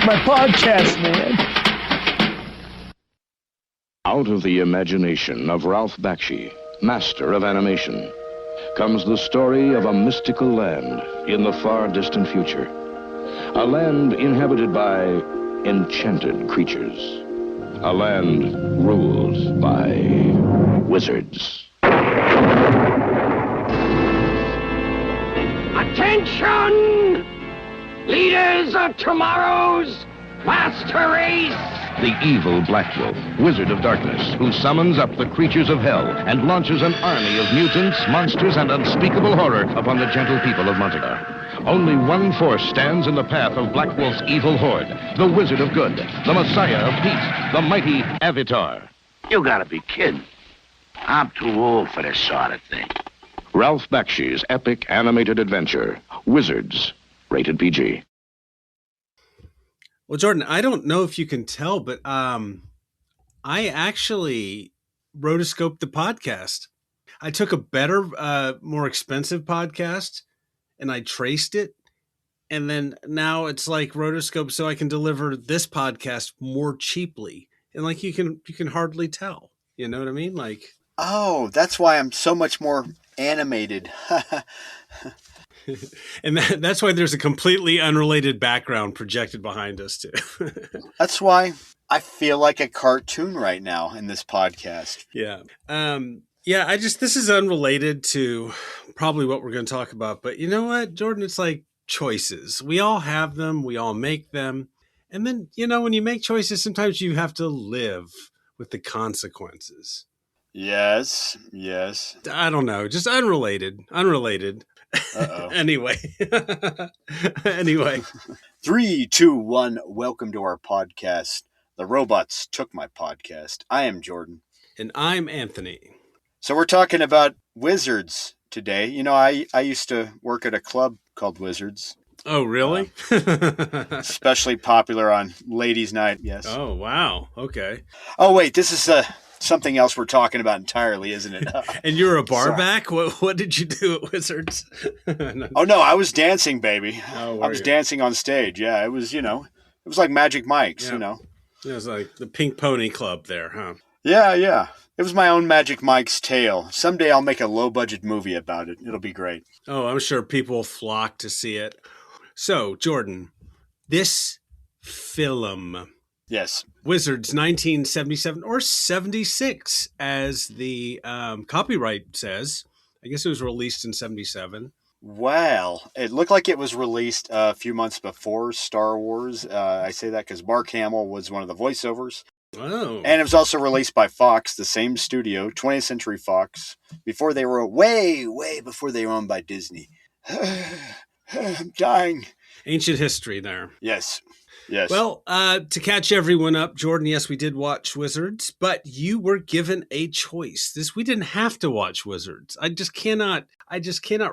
took my podcast, man. Out of the imagination of Ralph Bakshi, master of animation, comes the story of a mystical land in the far distant future. A land inhabited by enchanted creatures. A land ruled by wizards. Attention! Leaders of tomorrow's master race! The evil Black Wolf, wizard of darkness, who summons up the creatures of hell and launches an army of mutants, monsters, and unspeakable horror upon the gentle people of Montaga. Only one force stands in the path of Black Wolf's evil horde, the Wizard of Good, the Messiah of Peace, the mighty Avatar. You gotta be kidding. I'm too old for this sort of thing. Ralph Bakshi's epic animated adventure, Wizards, rated PG. Well, Jordan, I don't know if you can tell, but I actually rotoscoped the podcast. I took a better, more expensive podcast, and I traced it. And then now it's like rotoscope, so I can deliver this podcast more cheaply. And like you can hardly tell. You know what I mean? Like, oh, that's why I'm so much more animated. And that's why there's a completely unrelated background projected behind us too. That's why I feel like a cartoon right now in this podcast. Yeah. Yeah, this is unrelated to probably what we're going to talk about, but you know what, Jordan, it's like choices. We all have them. We all make them. And then, when you make choices, sometimes you have to live with the consequences. Yes. I don't know. Just unrelated. Uh-oh. Anyway. 3, 2, 1. Welcome to our podcast. The robots took my podcast. I am Jordan. And I'm Anthony. So we're talking about wizards today. I used to work at a club called Wizards. Oh, really? Especially popular on ladies' night, yes. Oh, wow. Okay. Oh, wait, this is something else we're talking about entirely, isn't it? And you're a barback? What did you do at Wizards? No. Oh, no, I was dancing, baby. Oh, I was dancing on stage. Yeah, it was, it was like Magic Mike's, It was like the Pink Pony Club there, huh? Yeah. It was my own Magic Mike's tale. Someday I'll make a low-budget movie about it. It'll be great. Oh, I'm sure people will flock to see it. So, Jordan, this film... Yes. Wizards 1977 or 76, as the copyright says. I guess it was released in 77. Well, it looked like it was released a few months before Star Wars. I say that because Mark Hamill was one of the voiceovers. Oh. And it was also released by Fox, the same studio, 20th Century Fox, before they were way before they were owned by Disney. I'm dying. Ancient history there. Yes. Well, to catch everyone up, Jordan, yes, we did watch Wizards, but you were given a choice. We didn't have to watch Wizards. I just cannot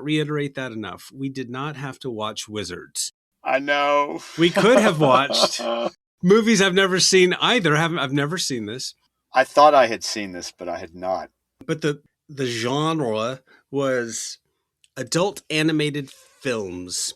reiterate that enough. We did not have to watch Wizards. I know. We could have watched movies I've never seen either. I've never seen this. I thought I had seen this, but I had not. But the genre was adult animated films.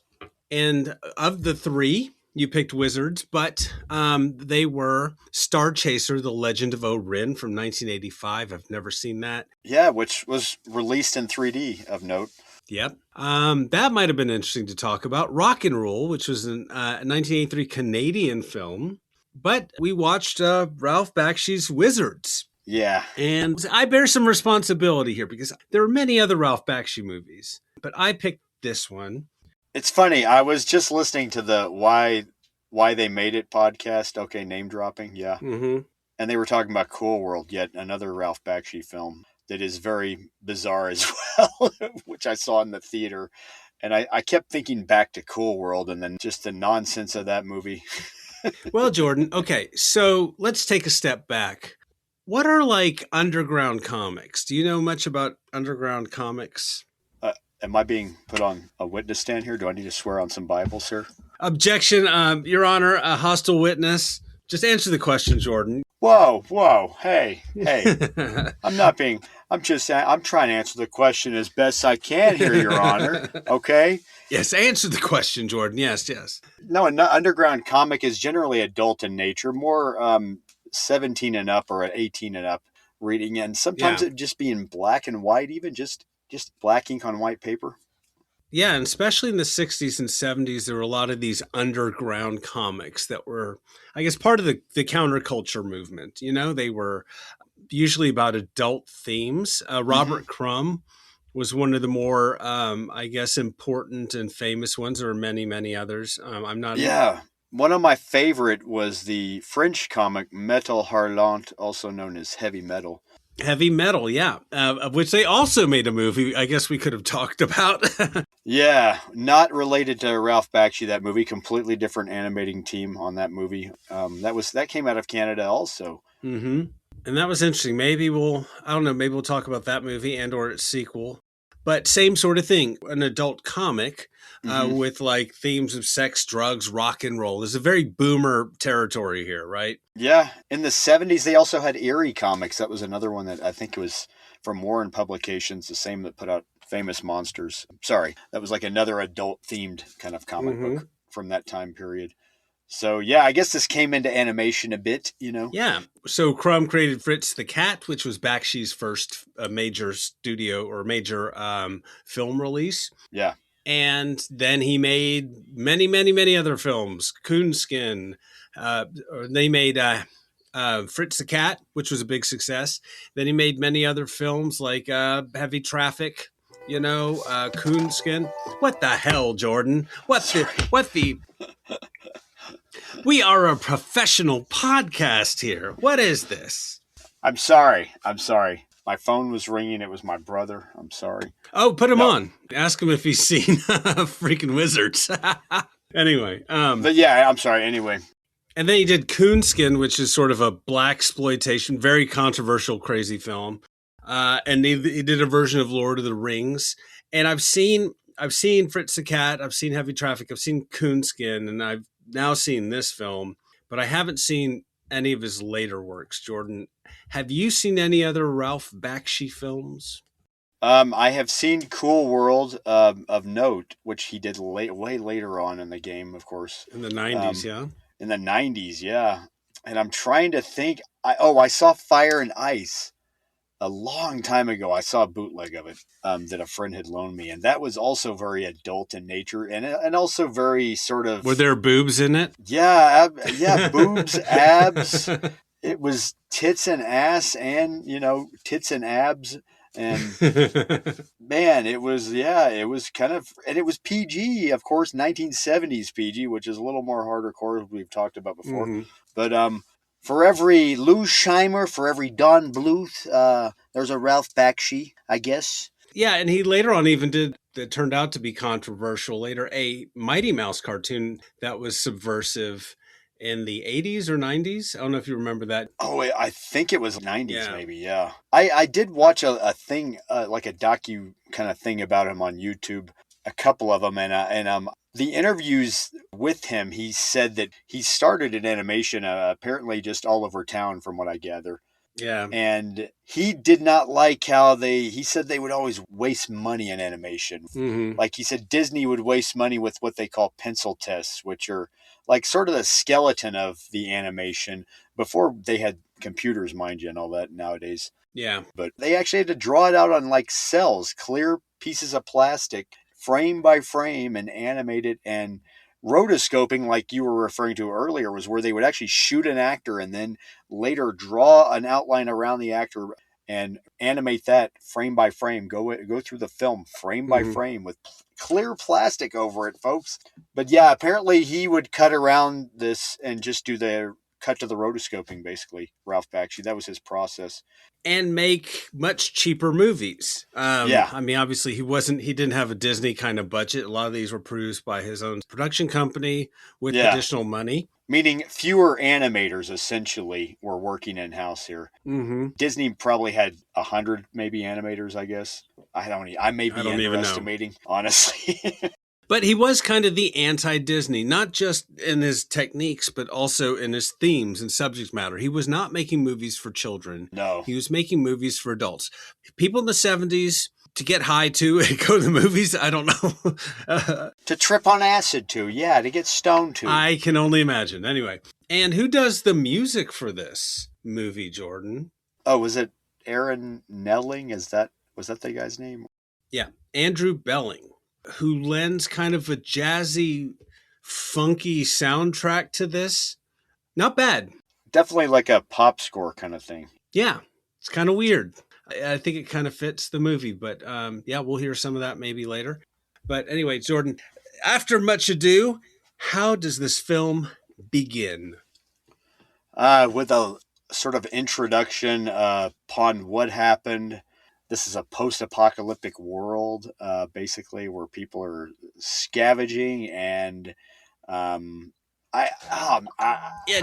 And of the three, you picked Wizards, but they were Star Chaser, The Legend of O-Rin from 1985. I've never seen that. Yeah, which was released in 3D of note. Yep. That might have been interesting to talk about. Rock and Roll, which was a 1983 Canadian film. But we watched Ralph Bakshi's Wizards. Yeah. And I bear some responsibility here because there are many other Ralph Bakshi movies, but I picked this one. It's funny. I was just listening to the Why They Made It podcast. Okay, name dropping. Yeah. Mm-hmm. And they were talking about Cool World, yet another Ralph Bakshi film that is very bizarre as well, which I saw in the theater. And I kept thinking back to Cool World and then just the nonsense of that movie. Well, Jordan, okay, so let's take a step back. What are like underground comics? Do you know much about underground comics? Am I being put on a witness stand here? Do I need to swear on some Bible, sir? Objection, Your Honor, a hostile witness. Just answer the question, Jordan. Whoa, hey. I'm not being... I'm trying to answer the question as best I can here, Your Honor. Okay. Yes, answer the question, Jordan. Yes, yes. No, an underground comic is generally adult in nature, more 17 and up or 18 and up reading, and sometimes Yeah. it just being black and white, even just black ink on white paper. Yeah, and especially in the 60s and 70s, there were a lot of these underground comics that were, I guess, part of the counterculture movement. You know, they were usually about adult themes. Robert Crumb was one of the more, I guess, important and famous ones. There were many, many others. I'm not. Yeah. One of my favorite was the French comic Metal Harlant, also known as Heavy Metal. Heavy Metal, yeah, of which they also made a movie. I guess we could have talked about. Yeah, not related to Ralph Bakshi. That movie, completely different animating team on that movie. That came out of Canada also. Mm-hmm. And that was interesting. Maybe I don't know, maybe we'll talk about that movie and or its sequel. But same sort of thing, an adult comic with like themes of sex, drugs, rock and roll. There's a very boomer territory here, right? Yeah, in the 70s, they also had Eerie Comics. That was another one that I think was from Warren Publications, the same that put out Famous Monsters. Sorry, that was like another adult-themed kind of comic book from that time period. So, yeah, I guess this came into animation a bit, you know? Yeah. So Crumb created Fritz the Cat, which was Bakshi's first major studio or major film release. Yeah. And then he made many, many, many other films. Coonskin. They made Fritz the Cat, which was a big success. Then he made many other films like Heavy Traffic, Coonskin. What the hell, Jordan? What the... We are a professional podcast here. What is this? I'm sorry. My phone was ringing. It was my brother. I'm sorry. Oh, put him on. Ask him if he's seen freaking Wizards. Anyway. But yeah, I'm sorry. Anyway. And then he did Coonskin, which is sort of a black exploitation, very controversial, crazy film. And he did a version of Lord of the Rings. And I've seen Fritz the Cat. I've seen Heavy Traffic. I've seen Coonskin. And I've now seen this film. But I haven't seen any of his later works. Jordan, have you seen any other Ralph Bakshi films? I have seen Cool World of note, which he did way later on in the game, of course. In the 90s, yeah? In the 90s, yeah. And I'm trying to think. I saw Fire and Ice a long time ago. I saw a bootleg of it that a friend had loaned me. And that was also very adult in nature and also very sort of... Were there boobs in it? Yeah, boobs, abs. It was tits and ass and, tits and abs. And man, it was kind of, and it was PG, of course, 1970s PG, which is a little more hardcore, as we've talked about before. But for every Lou Scheimer, for every Don Bluth, there's a Ralph Bakshi, I guess. Yeah, and he later on even did, that turned out to be controversial later, a Mighty Mouse cartoon that was subversive in the 80s or 90s. I don't know if you remember that. Oh, I think it was 90s maybe, yeah. I did watch a thing, like a docu kind of thing about him on YouTube, a couple of them, and the interviews with him, he said that he started in animation apparently just all over town from what I gather. Yeah. And he did not like how he said they would always waste money in animation. Like he said, Disney would waste money with what they call pencil tests, which are like sort of the skeleton of the animation before they had computers, mind you, and all that nowadays. Yeah. But they actually had to draw it out on like cells, clear pieces of plastic, frame by frame, and animate it. And rotoscoping, like you were referring to earlier, was where they would actually shoot an actor and then later draw an outline around the actor and animate that frame by frame, go through the film frame by frame with clear plastic over it, folks. But yeah, apparently he would cut around this and just do the cut to the rotoscoping, basically, Ralph Bakshi. That was his process. And make much cheaper movies. Yeah. I mean, obviously he didn't have a Disney kind of budget. A lot of these were produced by his own production company with additional money. Meaning fewer animators, essentially, were working in-house here. Disney probably had 100, maybe, animators, I guess. I may be underestimating, honestly. But he was kind of the anti-Disney, not just in his techniques, but also in his themes and subject matter. He was not making movies for children. No. He was making movies for adults. People in the 70s to get high to and go to the movies, I don't know. To trip on acid to, yeah, to get stoned to. I can only imagine. Anyway, and who does the music for this movie, Jordan? Oh, was it Aaron Nelling? Was that the guy's name? Yeah, Andrew Belling, who lends kind of a jazzy, funky soundtrack to this. Not bad. Definitely like a pop score kind of thing. Yeah, it's kind of weird. I think it kind of fits the movie, but yeah, we'll hear some of that maybe later. But anyway, Jordan, after much ado, how does this film begin? With a sort of introduction upon what happened. This is a post-apocalyptic world, basically, where people are scavenging and yeah,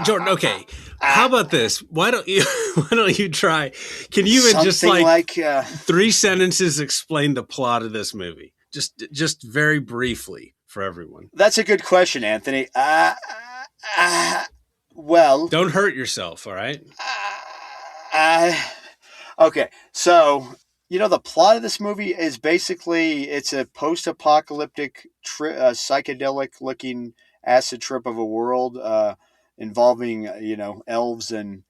Jordan. Okay, how about this? Why don't you try? Can you in just like 3 sentences explain the plot of this movie? Just very briefly for everyone. That's a good question, Anthony. Well, don't hurt yourself. All right. Okay, so the plot of this movie is basically it's a post-apocalyptic psychedelic-looking acid trip of a world involving elves and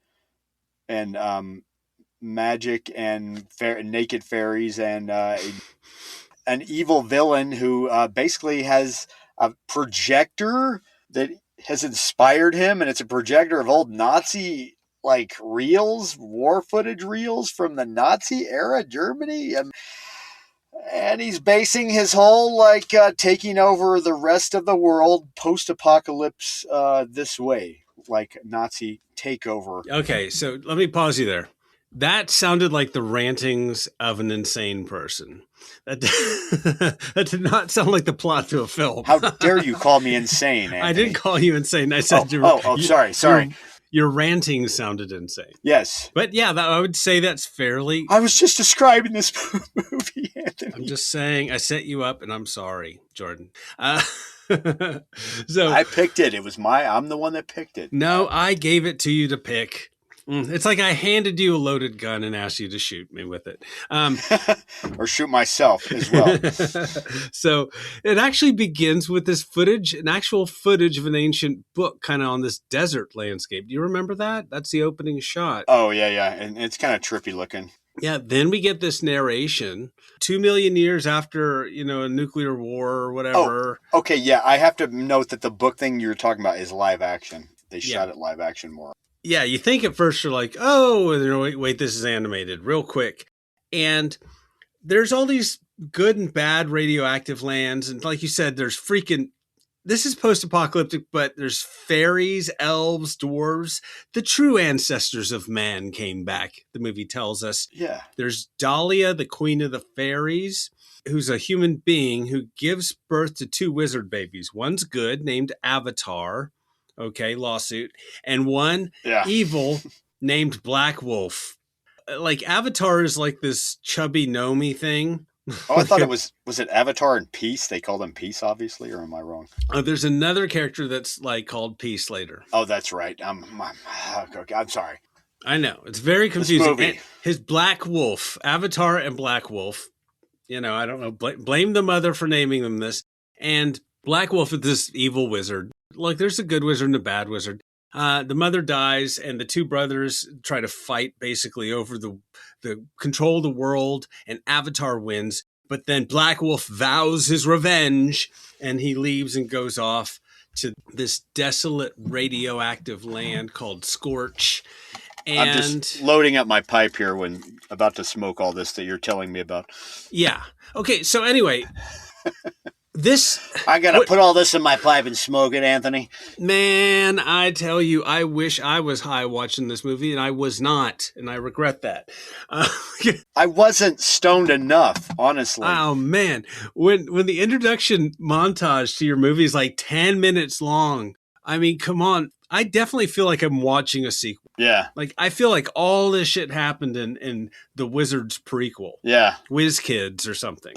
magic and naked fairies and an evil villain who basically has a projector that has inspired him, and it's a projector of old Nazi reels, war footage reels from the Nazi era Germany, and he's basing his whole taking over the rest of the world post-apocalypse this way, like Nazi takeover. Okay, so let me pause you there. That sounded like the rantings of an insane person. That did not sound like the plot to a film. How dare you call me insane, Anthony? I didn't call you insane. I said sorry. Your ranting sounded insane. Yes. But yeah, I would say that's fairly... I was just describing this movie, Anthony. I'm just saying, I set you up, and I'm sorry, Jordan. So I picked it. I'm the one that picked it. No, I gave it to you to pick. It's like I handed you a loaded gun and asked you to shoot me with it. Or shoot myself as well. So it actually begins with this footage, an actual footage of an ancient book kind of on this desert landscape. Do you remember that? That's the opening shot. Oh, yeah. And it's kind of trippy looking. Yeah, then we get this narration 2 million years after, a nuclear war or whatever. Oh, okay, yeah. I have to note that the book thing you're talking about is live action. They shot it live action more. Yeah, you think at first you're like, oh, wait, this is animated real quick. And there's all these good and bad radioactive lands. And like you said, this is post-apocalyptic, but there's fairies, elves, dwarves. The true ancestors of man came back, the movie tells us. Yeah. There's Dahlia, the queen of the fairies, who's a human being who gives birth to 2 wizard babies. One's good, named Avatar. Okay, lawsuit. And one evil named Black Wolf. Like Avatar is like this chubby gnomey thing. Oh, I thought it was it Avatar and Peace? They called him Peace, obviously, or am I wrong? There's another character that's called Peace later. Oh, that's right. I'm sorry. I know. It's very confusing. His Black Wolf, Avatar and Black Wolf. I don't know. Blame the mother for naming them this. And Black Wolf is this evil wizard. Like there's a good wizard and a bad wizard. The mother dies, and the 2 brothers try to fight basically over the control of the world, and Avatar wins. But then Black Wolf vows his revenge, and he leaves and goes off to this desolate radioactive land called Scorch. And I'm just loading up my pipe here when about to smoke all this that you're telling me about. Yeah. Okay. So anyway. I gotta put all this in my pipe and smoke it, Anthony. Man, I tell you, I wish I was high watching this movie, and I was not, and I regret that. I wasn't stoned enough, honestly. Oh man, when the introduction montage to your movie is like 10 minutes long, I mean, come on. I definitely feel like I'm watching a sequel. Yeah. Like, I feel like all this shit happened in the Wizards prequel. Yeah. Whiz Kids or something.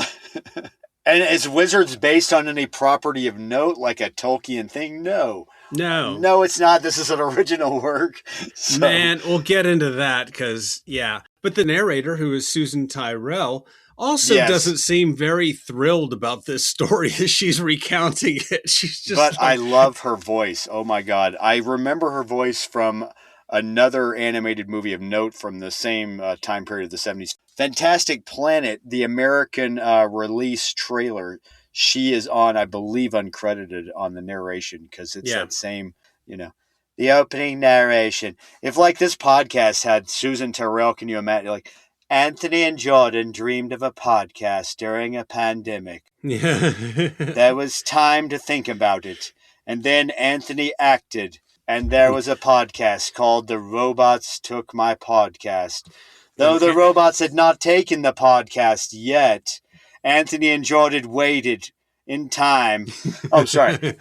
And is Wizards based on any property of note, like a Tolkien thing? No. No. No, it's not. This is an original work. So. Man, we'll get into that because, yeah. But the narrator, who is Susan Tyrrell, also doesn't seem very thrilled about this story as she's recounting it. She's just But I love her voice. Oh, my God. I remember her voice from another animated movie of note from the same time period of the 70s. Fantastic Planet, the American release trailer. She is on, I believe, uncredited on the narration because it's that same, the opening narration. If like this podcast had Susan Tyrrell, can you imagine? Like, Anthony and Jordan dreamed of a podcast during a pandemic. Yeah. There was time to think about it. And then Anthony acted. And there was a podcast called The Robots Took My Podcast. Though the robots had not taken the podcast yet, Anthony and Jordan waited in time. Oh, sorry.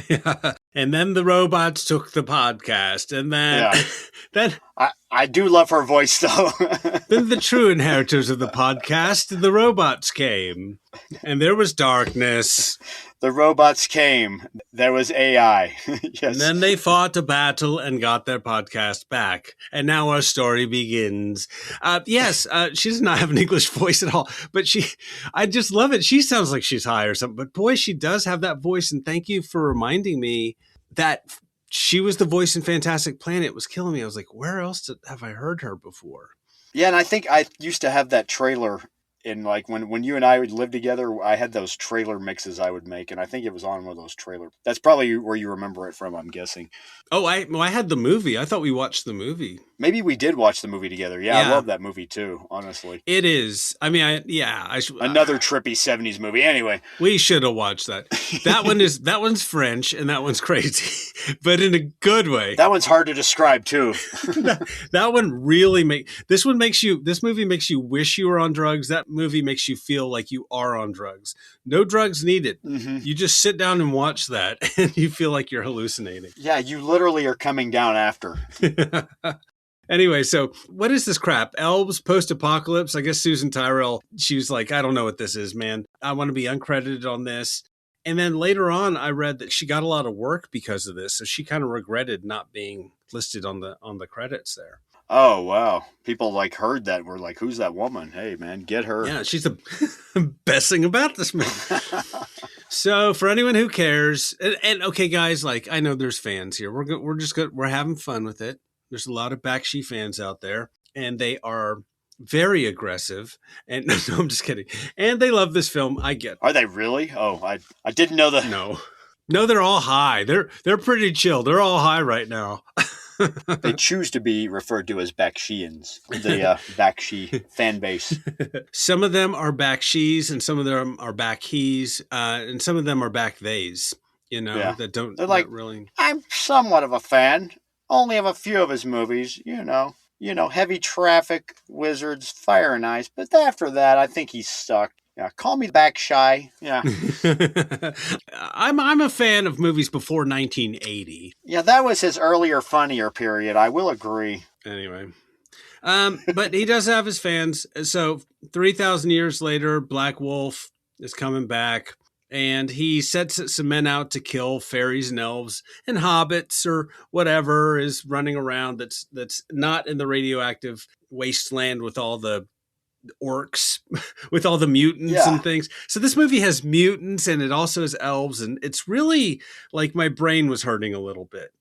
Yeah. And then the robots took the podcast. And then I do love her voice, though. Then the true inheritors of the podcast, the robots came. And there was darkness. The robots came. There was AI. Yes. And then they fought a battle and got their podcast back. And now our story begins. Yes, she does not have an English voice at all. But I just love it. She sounds like she's high or something. But boy, she does have that voice. And thank you for reminding me that she was the voice in Fantastic Planet. It was killing me. I was like, where else have I heard her before? Yeah, and I think I used to have that trailer in, like, when you and I would live together, I had those trailer mixes I would make, and I think it was on one of those trailer. That's probably where you remember it from, I'm guessing. Oh, I had the movie. I thought we watched the movie. Maybe we did watch the movie together. Yeah. I love that movie too, honestly. It is. I mean, another trippy 70s movie. Anyway, we should have watched that. That one's French and that one's crazy, but in a good way. That one's hard to describe too. that one really this movie makes you wish you were on drugs. That movie makes you feel like you are on drugs. No drugs needed. Mm-hmm. You just sit down and watch that and you feel like you're hallucinating. Yeah, you literally are coming down after. Anyway, so what is this crap? Elves, post-apocalypse? I guess Susan Tyrrell, she was like, I don't know what this is, man. I want to be uncredited on this. And then later on, I read that she got a lot of work because of this. So she kind of regretted not being listed on the credits there. Oh, wow. People heard that and were like, who's that woman? Hey, man, get her. Yeah, she's the best thing about this movie. So for anyone who cares, and okay, guys, I know there's fans here. We're having fun with it. There's a lot of Bakshi fans out there, and they are very aggressive. And no, I'm just kidding. And they love this film. I get it. Are they really? Oh, I didn't know that. No, they're all high. They're pretty chill. They're all high right now. They choose to be referred to as Bakshians, the Bakshi fan base. Some of them are Bakshis, and some of them are Bakhis, and some of them are Backtheys. That don't. They're like, really. I'm somewhat of a fan. Only of a few of his movies, Heavy Traffic, Wizards, Fire and Ice. But after that, I think he's stuck. Yeah, call me Bakshy. Yeah. I'm a fan of movies before 1980. Yeah, that was his earlier, funnier period. I will agree. Anyway. But he does have his fans. So 3,000 years later, Black Wolf is coming back. And he sets some men out to kill fairies and elves and hobbits or whatever is running around that's not in the radioactive wasteland with all the orcs, with all the mutants and things. So this movie has mutants and it also has elves. And it's really like my brain was hurting a little bit.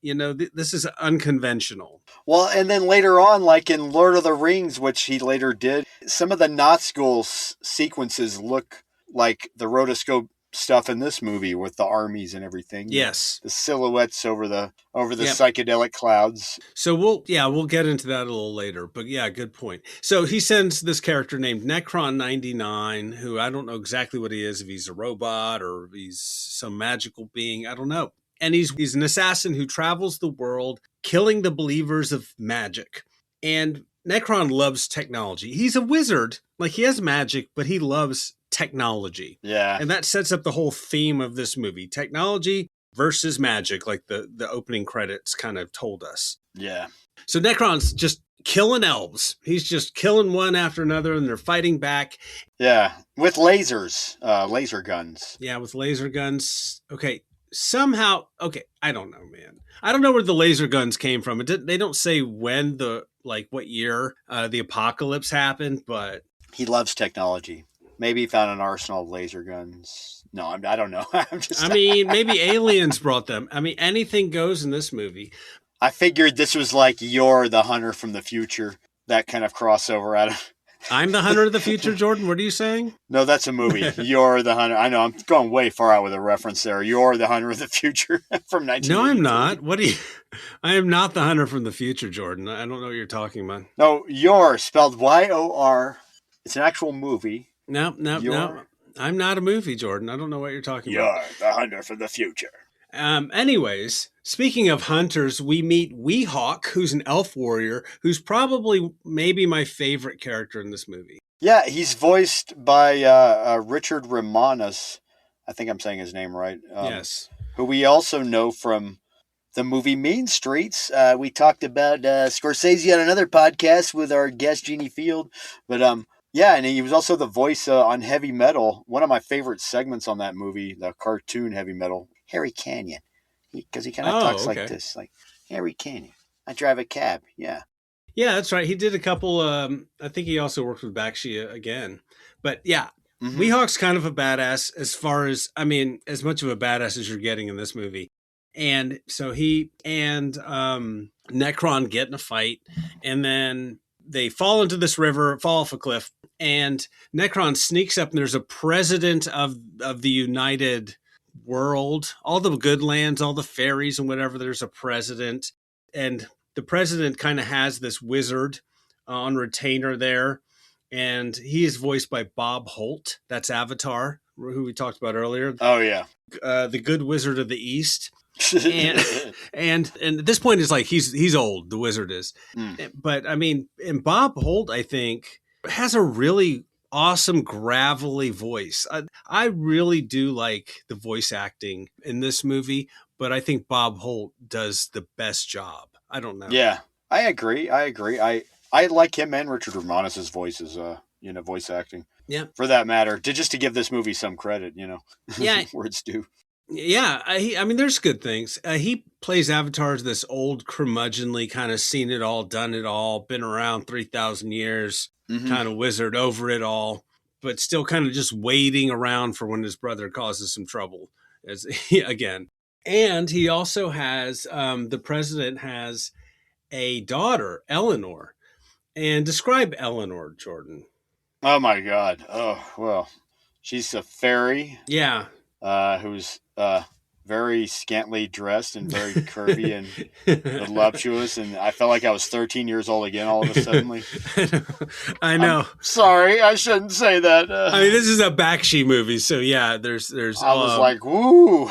This is unconventional. Well, and then later on, like in Lord of the Rings, which he later did, some of the Nazgul sequences look like the rotoscope stuff in this movie with the armies and everything. Yes. The silhouettes over the psychedelic clouds. So we'll get into that a little later, but yeah, good point. So he sends this character named Necron 99, who I don't know exactly what he is, if he's a robot or if he's some magical being, I don't know. And he's an assassin who travels the world killing the believers of magic. And Necron loves technology. He's a wizard, he has magic, but he loves technology. Yeah. And that sets up the whole theme of this movie. Technology versus magic, like the opening credits kind of told us. Yeah. So Necron's just, killing elves. He's just killing one after another, and they're fighting back. Yeah, with lasers, laser guns. Yeah, with laser guns. Okay, somehow. Okay, I don't know, man. I don't know where the laser guns came from. They don't say when what year the apocalypse happened, but He loves technology. Maybe he found an arsenal of laser guns. No, I don't know. I mean, maybe aliens brought them. I mean, anything goes in this movie. I figured this was like You're the Hunter from the Future. That kind of crossover. I'm the Hunter of the Future, Jordan. What are you saying? No, that's a movie. You're the Hunter. I know, I'm going way far out with a reference there. You're the Hunter of the Future from 1982. No, I'm not. What do you... I am not the Hunter from the Future, Jordan. I don't know what you're talking about. No, You're spelled Y-O-R. It's an actual movie. No. I'm not a movie, Jordan. I don't know what you're talking about. You're the Hunter from the Future. Anyways, speaking of hunters, we meet Weehawk, who's an elf warrior, who's probably maybe my favorite character in this movie. Yeah, he's voiced by Richard Romanus. I think I'm saying his name right. Yes. Who we also know from the movie Mean Streets. We talked about Scorsese on another podcast with our guest Jeannie Field. But yeah, and he was also the voice on Heavy Metal. One of my favorite segments on that movie, the cartoon Heavy Metal, Harry Canyon. Because he kind of talks like this, like, Harry Canyon. I drive a cab, yeah. Yeah, that's right. He did a couple, I think he also worked with Bakshi again. But yeah, Weehawk's kind of a badass as far as, I mean, as much of a badass as you're getting in this movie. And so he and Necron get in a fight, and then they fall into this river, fall off a cliff, and Necron sneaks up, and there's a president of the United World, all the good lands, all the fairies and whatever. There's a president, and the president kind of has this wizard on retainer there, and he is voiced by Bob Holt. That's Avatar, who we talked about earlier. Oh yeah, the good wizard of the East. and at this point, it's like he's old. The wizard is, but I mean, and Bob Holt, I think, has a really awesome gravelly voice. I really do like the voice acting in this movie, but I think Bob Holt does the best job. I don't know. Yeah, I agree. I like him and Richard Romanus' voices, voice acting. Yeah. For that matter, just to give this movie some credit, Yeah. where it's due. Yeah, I mean, there's good things. He plays Avatar as this old curmudgeonly kind of seen it all, done it all, been around 3,000 years, kind of wizard over it all, but still kind of just waiting around for when his brother causes some trouble again. And he also has, the president has a daughter, Eleanor. And describe Eleanor, Jordan. Oh my God. Oh, well, she's a fairy. Yeah. Who's very scantily dressed and very curvy and voluptuous, and I felt like I was 13 years old again all of a sudden. I know. Sorry, I shouldn't say that. I mean, this is a Bakshi movie, so yeah, there's. I was like, woo.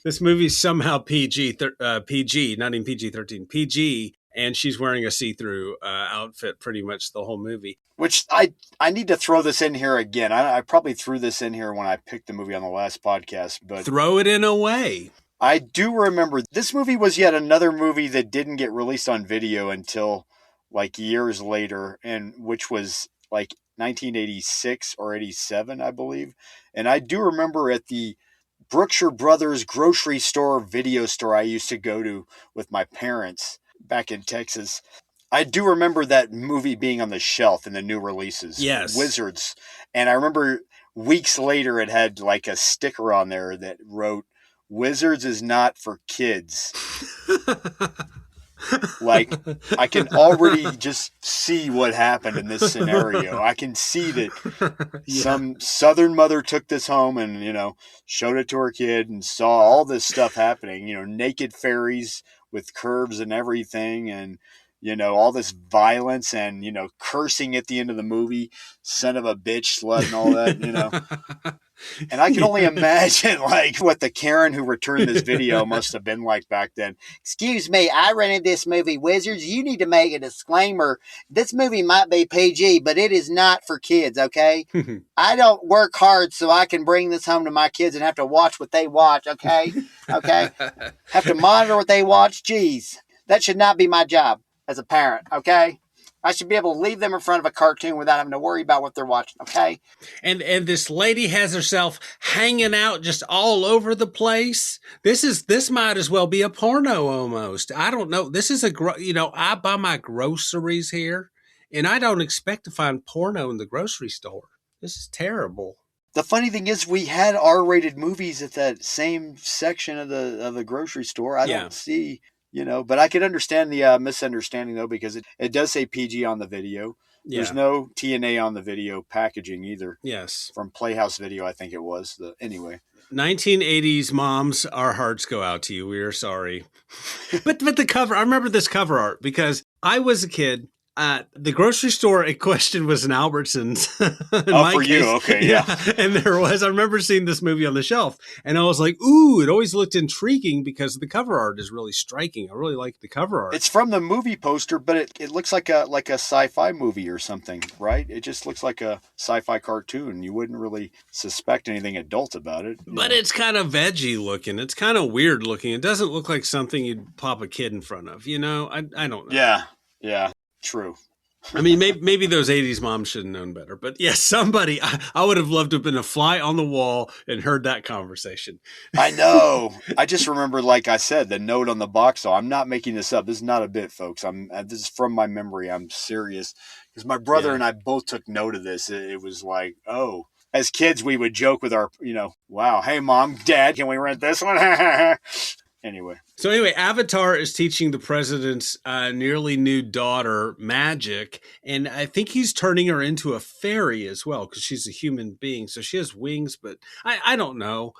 This movie's somehow PG, not even PG-13, PG, and she's wearing a see-through outfit pretty much the whole movie. Which I need to throw this in here again. I probably threw this in here when I picked the movie on the last podcast, but throw it in a way. I do remember this movie was yet another movie that didn't get released on video until like years later, and which was like 1986 or 87, I believe. And I do remember at the Brookshire Brothers grocery store video store I used to go to with my parents back in Texas. I do remember that movie being on the shelf in the new releases. Yes. Wizards. And I remember weeks later it had like a sticker on there that wrote, Wizards is not for kids. Like, I can already just see what happened in this scenario. I can see that some Southern mother took this home and, showed it to her kid and saw all this stuff happening, naked fairies with curves and everything, and all this violence and, cursing at the end of the movie, son of a bitch, slut, and all that, And I can only imagine, like, what the Karen who returned this video must have been like back then. Excuse me, I rented this movie, Wizards. You need to make a disclaimer. This movie might be PG, but it is not for kids, okay? I don't work hard so I can bring this home to my kids and have to watch what they watch, okay? Okay? Have to monitor what they watch. Jeez, that should not be my job as a parent, okay? I should be able to leave them in front of a cartoon without having to worry about what they're watching, okay? And this lady has herself hanging out just all over the place. This might as well be a porno almost. I don't know. This is I buy my groceries here, and I don't expect to find porno in the grocery store. This is terrible. The funny thing is, we had R-rated movies at that same section of the grocery store. I don't see, but I could understand the misunderstanding, though, because it does say PG on the video. Yeah. There's no TNA on the video packaging either. Yes. From Playhouse Video, I think it was. Anyway. 1980s moms, our hearts go out to you. We are sorry. But the cover, I remember this cover art because I was a kid. The grocery store in question was an Albertsons. For case. You, okay, yeah. And I remember seeing this movie on the shelf, and I was like, ooh, it always looked intriguing because the cover art is really striking. I really like the cover art. It's from the movie poster, but it looks like a sci-fi movie or something, right? It just looks like a sci-fi cartoon. You wouldn't really suspect anything adult about it. But it's kind of veggie looking. It's kind of weird looking. It doesn't look like something you'd pop a kid in front of, I don't know. Yeah. True. I mean, maybe those 80s moms should have known better. But yes, somebody, I would have loved to have been a fly on the wall and heard that conversation. I know. I just remember, like I said, the note on the box. So I'm not making this up. This is not a bit, folks. This is from my memory. I'm serious. Because my brother and I both took note of this. It was like, oh. As kids, we would joke with our, wow, hey, Mom, Dad, can we rent this one? Anyway, Avatar is teaching the president's nearly nude daughter magic, and I think he's turning her into a fairy as well because she's a human being. So she has wings, but I don't know.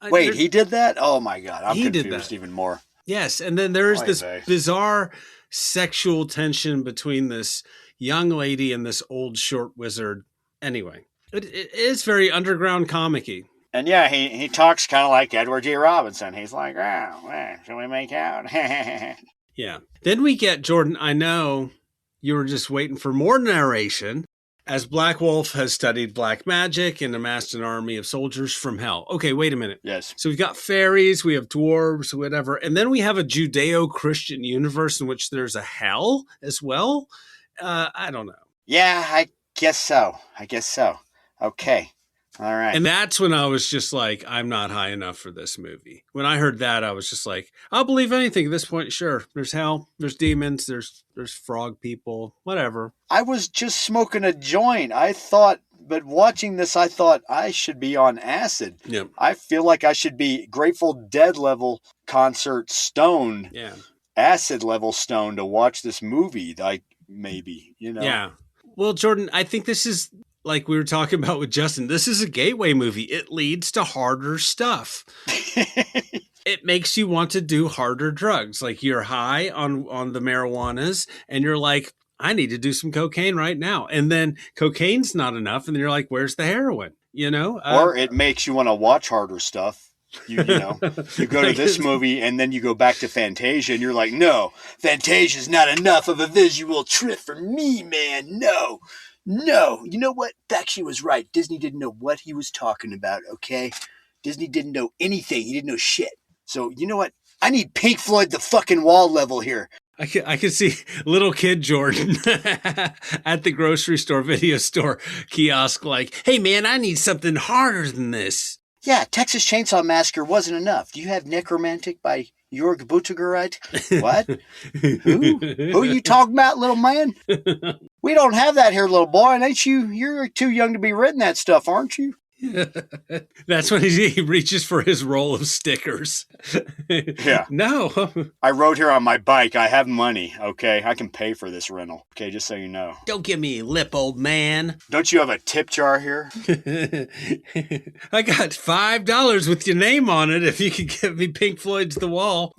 Wait, he did that? Oh my God, I'm confused even more. Yes, and then there's this bizarre sexual tension between this young lady and this old short wizard. Anyway, it is very underground comic-y. And yeah, he talks kind of like Edward G. Robinson. He's like, shall we make out? Yeah. Then we get, Jordan, I know you were just waiting for more narration, as Black Wolf has studied black magic and amassed an army of soldiers from hell. Okay, wait a minute. Yes. So we've got fairies, we have dwarves, whatever. And then we have a Judeo-Christian universe in which there's a hell as well. I don't know. Yeah, I guess so. Okay. All right. And that's when I was just like, I'm not high enough for this movie. When I heard that, I was just like, I'll believe anything at this point. Sure. There's hell. There's demons. There's frog people. Whatever. I was just smoking a joint. But watching this, I thought I should be on acid. Yep. I feel like I should be Grateful Dead level concert stoned. Yeah. Acid level stoned to watch this movie. Like, maybe, Yeah. Well, Jordan, I think this is, like we were talking about with Justin, this is a gateway movie. It leads to harder stuff. It makes you want to do harder drugs. Like you're high on the marijuanas and you're like, I need to do some cocaine right now. And then cocaine's not enough. And then you're like, where's the heroin? Or it makes you want to watch harder stuff. You go to this movie and then you go back to Fantasia and you're like, no, Fantasia's not enough of a visual trip for me, man. No. You know what? Bakshi was right. Disney didn't know what he was talking about, okay? Disney didn't know anything. He didn't know shit. So, you know what? I need Pink Floyd the fucking wall level here. I can see little kid Jordan at the grocery store, video store kiosk like, hey, man, I need something harder than this. Yeah, Texas Chainsaw Massacre wasn't enough. Do you have Necromantic by Jörg Buttgereit? What? Who you talking about, little man? We don't have that here, little boy. And ain't you? You're too young to be reading that stuff, aren't you? That's when he reaches for his roll of stickers. Yeah. No. I rode here on my bike. I have money, okay? I can pay for this rental, okay? Just so you know. Don't give me lip, old man. Don't you have a tip jar here? I got $5 with your name on it if you could give me Pink Floyd's The Wall.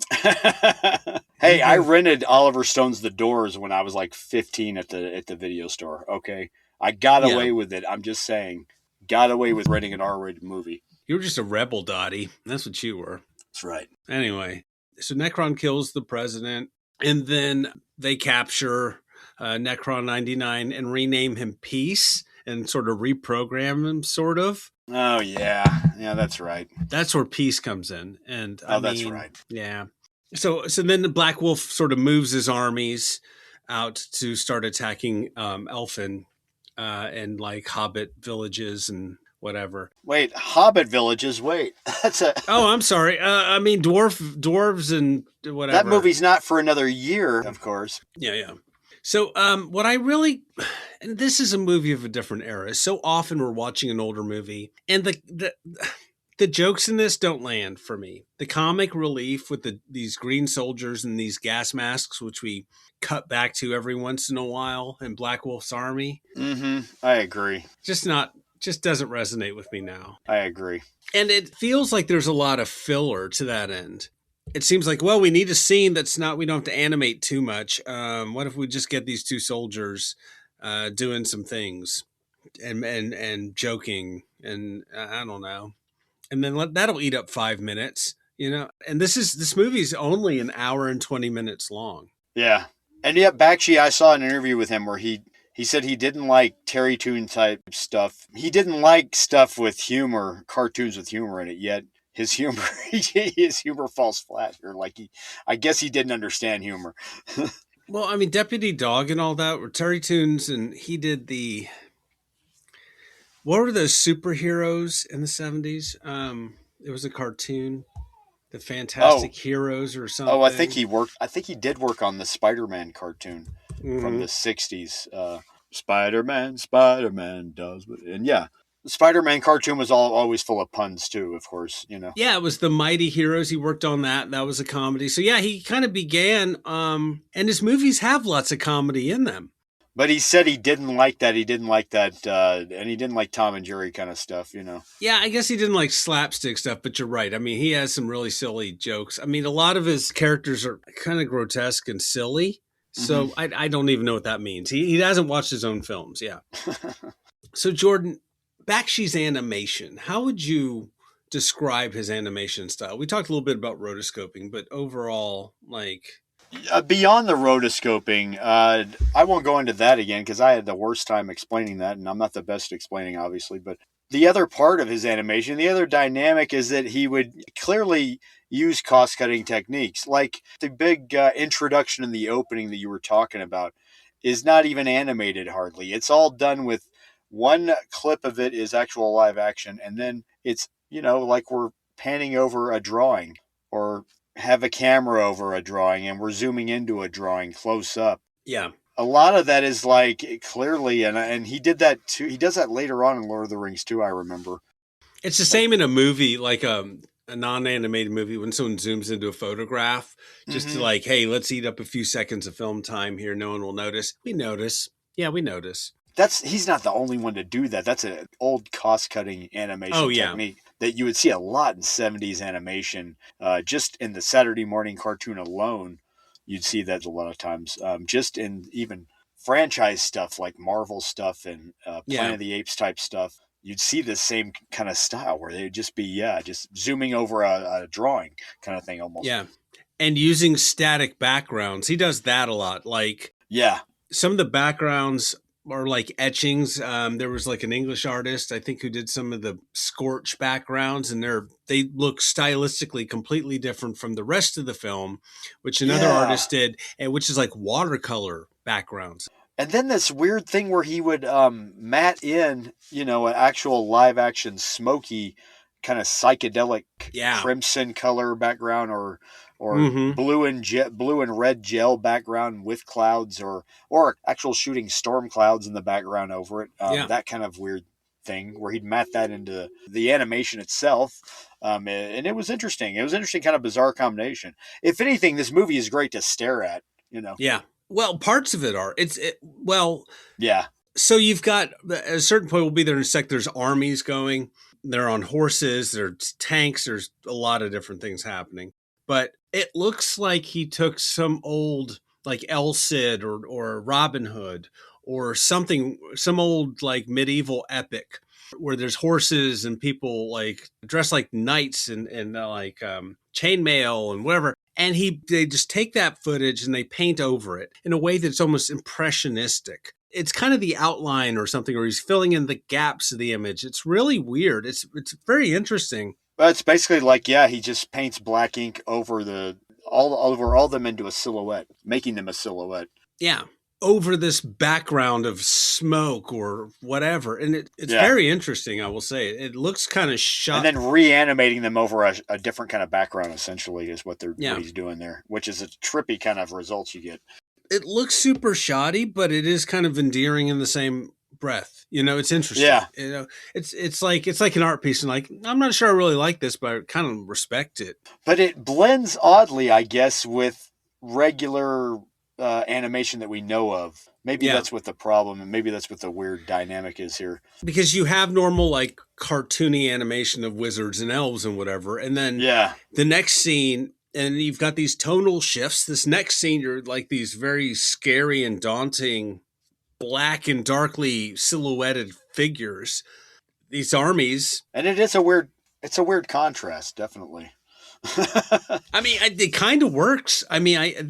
Hey, I rented Oliver Stone's The Doors when I was like 15 at the video store, okay? I got away with it. I'm just saying. Got away with renting an R-rated movie. You were just a rebel, Dottie. That's what you were. That's right. Anyway, so Necron kills the president, and then they capture Necron 99 and rename him Peace and sort of reprogram him, sort of. Oh, yeah. Yeah, that's right. That's where Peace comes in. And that's right. Yeah. So then the Black Wolf sort of moves his armies out to start attacking elfin and like hobbit villages and whatever. Wait, Hobbit villages. Wait, that's a Oh, I'm sorry. I mean dwarves and whatever. that movie's not for another year, of course. Yeah. So, what I really, and this is a movie of a different era. So often we're watching an older movie, and the jokes in this don't land for me. The comic relief with these green soldiers and these gas masks, which we cut back to every once in a while in Black Wolf's Army, I agree. just doesn't resonate with me now. I agree. And it feels like there's a lot of filler to that end. It seems like, well, we need a scene we don't have to animate too much. What if we just get these two soldiers doing some things and joking and I don't know. And then that'll eat up 5 minutes, and this movie's only an hour and 20 minutes long. Yeah. And yet Bakshi, I saw an interview with him where he said he didn't like Terry Toon type stuff. He didn't like stuff with humor, cartoons with humor in it, yet his humor falls flat here. I guess he didn't understand humor. Well, I mean, Deputy Dog and all that were Terry Toons, and he did what were those superheroes in the 70s? It was a cartoon, the Fantastic Heroes or something. Oh, I think he did work on the Spider-Man cartoon from the 60s. Spider-Man does, and yeah. The Spider-Man cartoon was always full of puns too, of course, Yeah, it was the Mighty Heroes. He worked on that. That was a comedy. So yeah, he kind of began, and his movies have lots of comedy in them. But he said he didn't like that. He didn't like that, and he didn't like Tom and Jerry kind of stuff, Yeah, I guess he didn't like slapstick stuff, but you're right. I mean, he has some really silly jokes. I mean, a lot of his characters are kind of grotesque and silly. So I don't even know what that means. He hasn't watched his own films. Yeah. So Jordan, Bakshi's animation, how would you describe his animation style? We talked a little bit about rotoscoping, but overall, beyond the rotoscoping, I won't go into that again because I had the worst time explaining that, and I'm not the best at explaining, obviously. But the other part of his animation, the other dynamic is that he would clearly use cost-cutting techniques. Like the big introduction in the opening that you were talking about is not even animated hardly. It's all done with one clip of it is actual live action, and then it's, like we're panning over a drawing or have a camera over a drawing and we're zooming into a drawing close up. Yeah. A lot of that is clearly, and he did that too. He does that later on in Lord of the Rings too, I remember. It's the same in a movie, like a non-animated movie, when someone zooms into a photograph, just to hey, let's eat up a few seconds of film time here. No one will notice. We notice. Yeah, we notice. He's not the only one to do that. That's an old cost-cutting animation technique that you would see a lot in 70s animation. Just in the Saturday morning cartoon alone, you'd see that a lot of times. Just in even franchise stuff like Marvel stuff and Planet of the Apes type stuff, you'd see the same kind of style where they'd just be, just zooming over a drawing kind of thing almost. Yeah. And using static backgrounds. He does that a lot. Some of the backgrounds are like etchings. There was an English artist, I think, who did some of the scorch backgrounds, and they look stylistically completely different from the rest of the film, which another artist did, and which is like watercolor backgrounds. And then this weird thing where he would matte in, an actual live action smoky kind of psychedelic crimson color background or blue and red gel background with clouds or actual shooting storm clouds in the background over it. That kind of weird thing where he'd matte that into the animation itself. And it was interesting. It was an interesting kind of bizarre combination. If anything, this movie is great to stare at, Yeah. Well, parts of it are. Yeah. So you've got, at a certain point, we'll be there in a sec, there's armies going. They're on horses, there's tanks, there's a lot of different things happening. But it looks like he took some old, like El Cid or Robin Hood or something, some old medieval epic where there's horses and people dressed like knights and chainmail and whatever. And they just take that footage and they paint over it in a way that's almost impressionistic. It's kind of the outline or something, or he's filling in the gaps of the image. It's really weird. It's very interesting. Well, it's basically he just paints black ink over all of them into a silhouette, making them a silhouette. Yeah. over this background of smoke or whatever. And it's very interesting, I will say. It looks kind of shot. And then reanimating them over a different kind of background, essentially, is what he's doing there, which is a trippy kind of results you get. It looks super shoddy, but it is kind of endearing in the same breath. It's interesting. Yeah. It's like an art piece, and like, I'm not sure I really like this, but I kind of respect it. But it blends oddly, I guess, with regular animation that we know of. Maybe that's what the problem, and maybe that's what the weird dynamic is here. Because you have normal, like, cartoony animation of wizards and elves and whatever, and then the next scene, and you've got these tonal shifts. This next scene, you're like these very scary and daunting black and darkly silhouetted figures, these armies. And it's a weird contrast, definitely. I mean, it kind of works. I mean,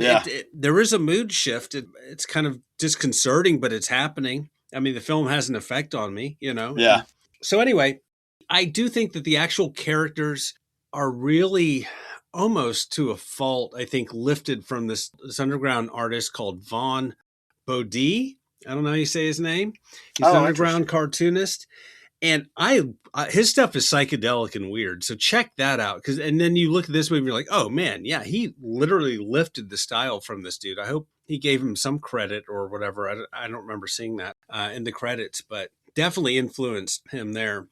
there is a mood shift. It's kind of disconcerting, but it's happening. I mean, the film has an effect on me, Yeah. So anyway, I do think that the actual characters are really almost to a fault, I think, lifted from this underground artist called Vaughn Bodie. I don't know how you say his name. He's an underground cartoonist. And his stuff is psychedelic and weird. So check that out. And then you look at this movie, you're like, oh man, yeah, he literally lifted the style from this dude. I hope he gave him some credit or whatever. I don't remember seeing that in the credits, but definitely influenced him there.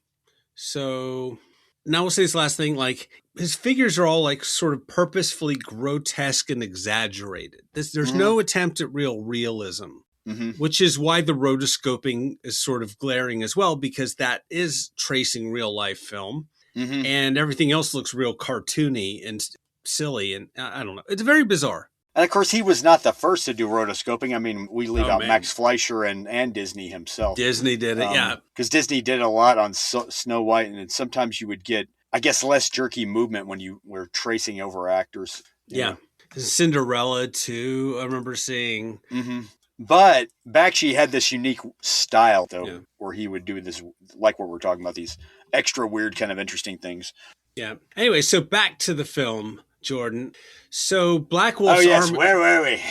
So now we'll say this last thing, like his figures are all like sort of purposefully grotesque and exaggerated. There's no attempt at real realism. Mm-hmm. Which is why the rotoscoping is sort of glaring as well, because that is tracing real life film, and everything else looks real cartoony and silly, and I don't know. It's very bizarre. And of course, he was not the first to do rotoscoping. I mean, we leave out Max Fleischer and Disney himself. Disney did it, because Disney did a lot on Snow White, and sometimes you would get, I guess, less jerky movement when you were tracing over actors. Yeah, Cinderella too. I remember seeing. Mm-hmm. But Bakshi had this unique style, though, where he would do this, like what we're talking about, these extra weird kind of interesting things. Yeah. Anyway, so back to the film, Jordan. So Black Wolf's army. Where were we?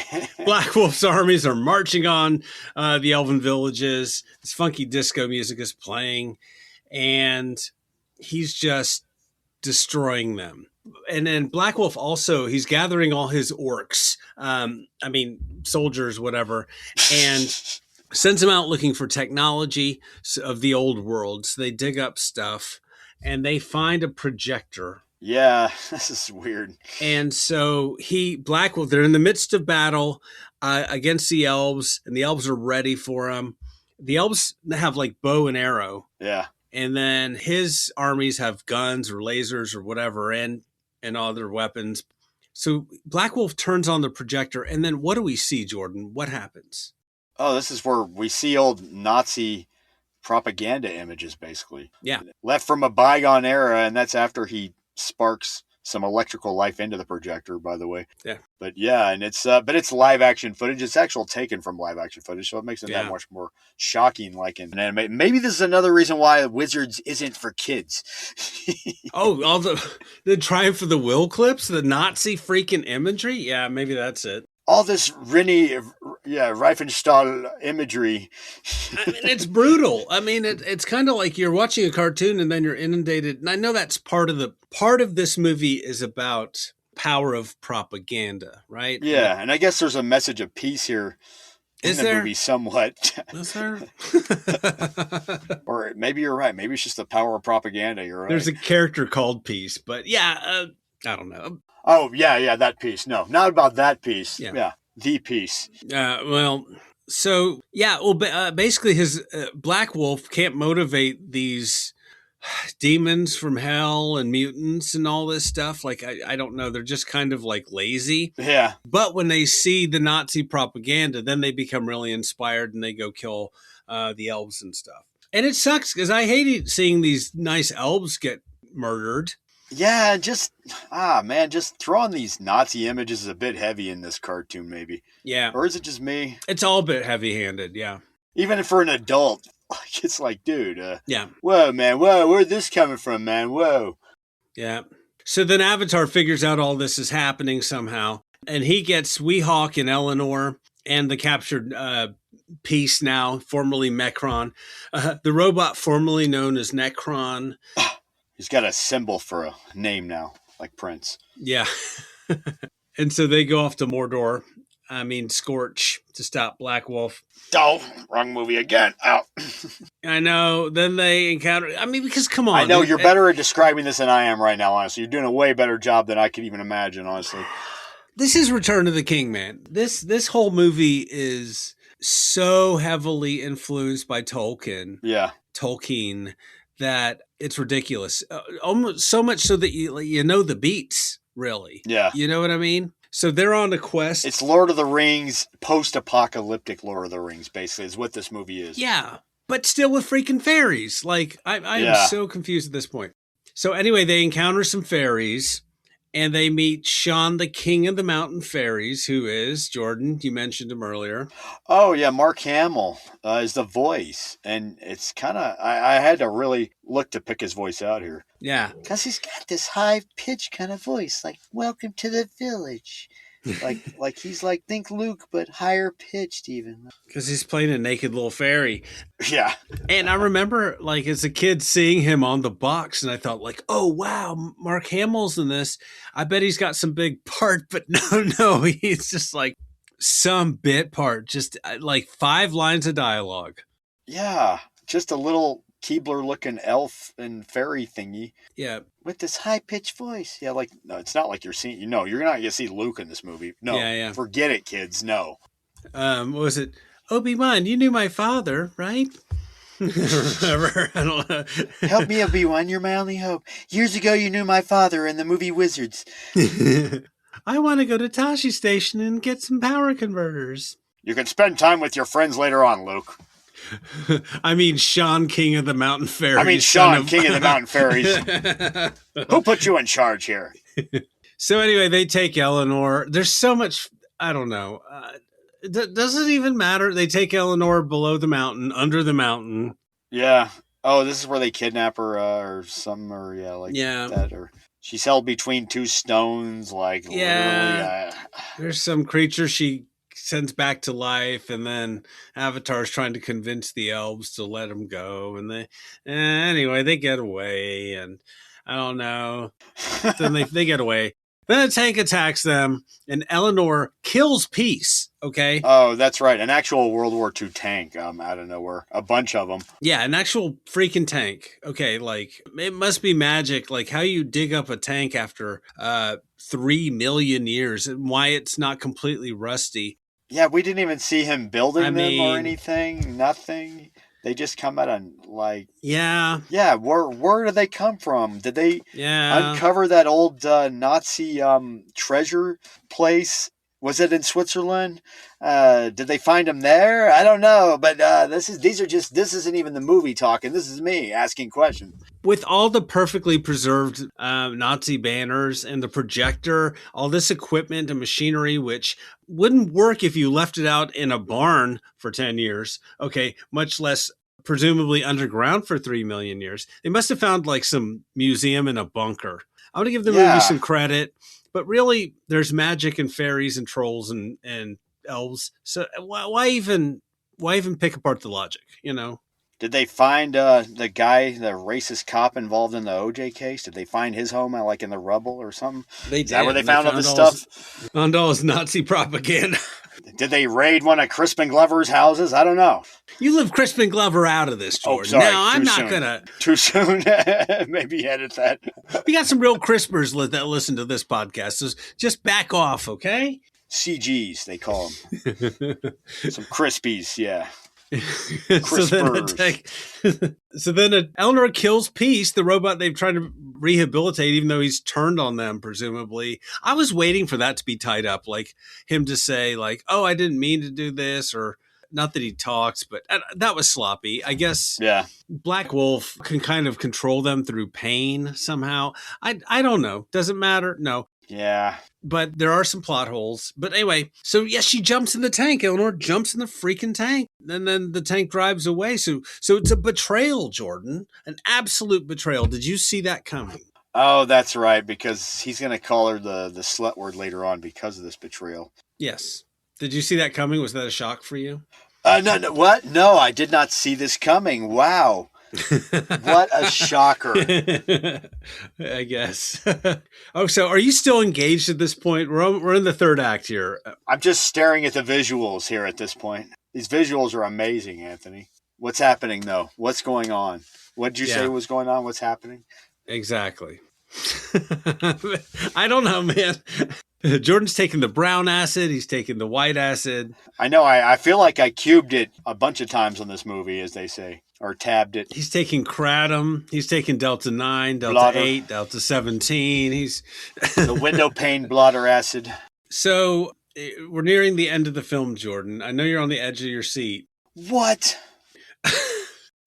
Black Wolf's armies are marching on the elven villages. This funky disco music is playing, and he's just destroying them. And then Black Wolf also, he's gathering all his orcs, soldiers, whatever, and sends them out looking for technology of the old world. So they dig up stuff and they find a projector. Yeah, this is weird. And so Black Wolf, they're in the midst of battle against the elves, and the elves are ready for him. The elves have like bow and arrow. Yeah. And then his armies have guns or lasers or whatever, and other weapons. So Black Wolf turns on the projector, and then what do we see, Jordan? What happens? Oh, this is where we see old Nazi propaganda images, basically. Yeah. Left from a bygone era, and that's after he sparks some electrical life into the projector, by the way. Yeah. But yeah, and it's live action footage. It's actual taken from live action footage, so it makes it that much more shocking, like in an anime. Maybe this is another reason why Wizards isn't for kids. Oh, all the Triumph of the Will clips, the Nazi freaking imagery. Yeah, maybe that's it. All this Riefenstahl imagery. I mean, it's brutal. I mean, it's kind of like you're watching a cartoon and then you're inundated. And I know that's part of this movie is about power of propaganda, right? Yeah, and I guess there's a message of peace here in the movie somewhat. Is there? Or maybe you're right. Maybe it's just the power of propaganda. You're right. There's a character called Peace, but I don't know. Oh, yeah, that piece. No, not about that piece. Yeah, the piece. Basically his Black Wolf can't motivate these demons from hell and mutants and all this stuff. Like, I don't know. They're just kind of like lazy. Yeah. But when they see the Nazi propaganda, then they become really inspired and they go kill the elves and stuff. And it sucks because I hate seeing these nice elves get murdered. Yeah, just throwing these Nazi images is a bit heavy in this cartoon, maybe. Yeah. Or is it just me? It's all a bit heavy-handed, yeah. Even for an adult, it's like, dude. Yeah. Whoa, man. Whoa, where's this coming from, man? Whoa. Yeah. So then Avatar figures out all this is happening somehow, and he gets Weehawk and Eleanor, and the captured piece now, formerly Mecron. The robot formerly known as Necron. He's got a symbol for a name now, like Prince. Yeah. And so they go off to Mordor. Scorch, to stop Black Wolf. Oh, wrong movie again. Oh. I know. Then they encounter... because come on. I know you're better at describing this than I am right now, honestly. You're doing a way better job than I could even imagine, honestly. This is Return of the King, man. This whole movie is so heavily influenced by Tolkien. Yeah. Tolkien, that it's ridiculous. Almost so much so that you know the beats, really. Yeah. You know what I mean? So they're on a quest. It's Lord of the Rings, post-apocalyptic Lord of the Rings, basically, is what this movie is. Yeah, but still with freaking fairies. Like, I am so confused at this point. So anyway, they encounter some fairies, and they meet Sean, the king of the mountain fairies, who is, Jordan, you mentioned him earlier. Oh, yeah, Mark Hamill is the voice. And it's kind of, I had to really look to pick his voice out here. Yeah. Because he's got this high-pitched kind of voice, like, welcome to the village. like he's like, think Luke, but higher pitched even. Because he's playing a naked little fairy. Yeah. And I remember, like, as a kid seeing him on the box, and I thought, like, oh, wow, Mark Hamill's in this. I bet he's got some big part, but no, he's just like some bit part, just like 5 lines of dialogue. Yeah, just a little Keebler-looking elf and fairy thingy. Yeah. With this high-pitched voice. Yeah, like, no, it's not like you're seeing, you're not going to see Luke in this movie. No, yeah. Forget it, kids, no. What was it? Obi-Wan, you knew my father, right? I don't know. Help me, Obi-Wan, you're my only hope. Years ago, you knew my father in the movie Wizards. I want to go to Tashi Station and get some power converters. You can spend time with your friends later on, Luke. Sean, King of the Mountain Fairies. King of the Mountain Fairies. Who put you in charge here? So anyway, they take Eleanor. There's so much, I don't know. Does it even matter? They take Eleanor below the mountain, under the mountain. Yeah. Oh, this is where they kidnap her or something, or that. Or she's held between 2 stones, like literally. There's some creature she sends back to life, and then Avatar's trying to convince the elves to let him go, and anyway they get away, and I don't know. Then they get away. Then a tank attacks them, and Eleanor kills Peace. Okay. Oh, that's right. An actual World War II tank out of nowhere. A bunch of them. Yeah, an actual freaking tank. Okay, like, it must be magic, like how you dig up a tank after 3 million years, and why it's not completely rusty. Yeah, we didn't even see him building them or anything. Nothing. They just come out and like... Yeah. Yeah, where did they come from? Did they uncover that old Nazi treasure place? Was it in Switzerland? Did they find him there? I don't know, but this isn't even the movie talking. This is me asking questions. With all the perfectly preserved Nazi banners and the projector, all this equipment and machinery, which wouldn't work if you left it out in a barn for 10 years, okay, much less presumably underground for 3 million years. They must have found like some museum in a bunker. I want to give the movie some credit, but really there's magic and fairies and trolls and elves. So why even pick apart the logic, you know? Did they find the guy, the racist cop involved in the OJ case? Did they find his home, like in the rubble or something? Is that where they found all this stuff? Found all his Nazi propaganda. Did they raid one of Crispin Glover's houses? I don't know. You leave Crispin Glover out of this, Jordan. Oh, sorry. Now, I'm not going to... Too soon? Maybe edit that. We got some real crispers that listen to this podcast, so just back off, okay? CGs, they call them. Some crispies, yeah. So then Eleanor kills Peace, the robot they've tried to rehabilitate, even though he's turned on them, presumably. I was waiting for that to be tied up, like him to say, like, oh, I didn't mean to do this, or not that he talks, but that was sloppy. I guess Black Wolf can kind of control them through pain somehow. I don't know. Does it matter? No. Yeah. But there are some plot holes. But anyway, so yes, she jumps in the tank. Eleanor jumps in the freaking tank. And then the tank drives away. So it's a betrayal, Jordan. An absolute betrayal. Did you see that coming? Oh, that's right. Because he's going to call her the slut word later on because of this betrayal. Yes. Did you see that coming? Was that a shock for you? No, what? No, I did not see this coming. Wow. What a shocker. I guess. Oh, so are you still engaged at this point? We're in the third act here. I'm just staring at the visuals here at this point. These visuals are amazing, Anthony. What's happening, though? What's going on? What did you say was going on? What's happening? Exactly. I don't know, man. Jordan's taking the brown acid. He's taking the white acid. I know. I feel like I cubed it a bunch of times on this movie, as they say, or tabbed it. He's taking kratom. He's taking Delta 9, Delta Blotter. 8, Delta 17. He's the window pane blotter acid. So we're nearing the end of the film, Jordan. I know you're on the edge of your seat. What?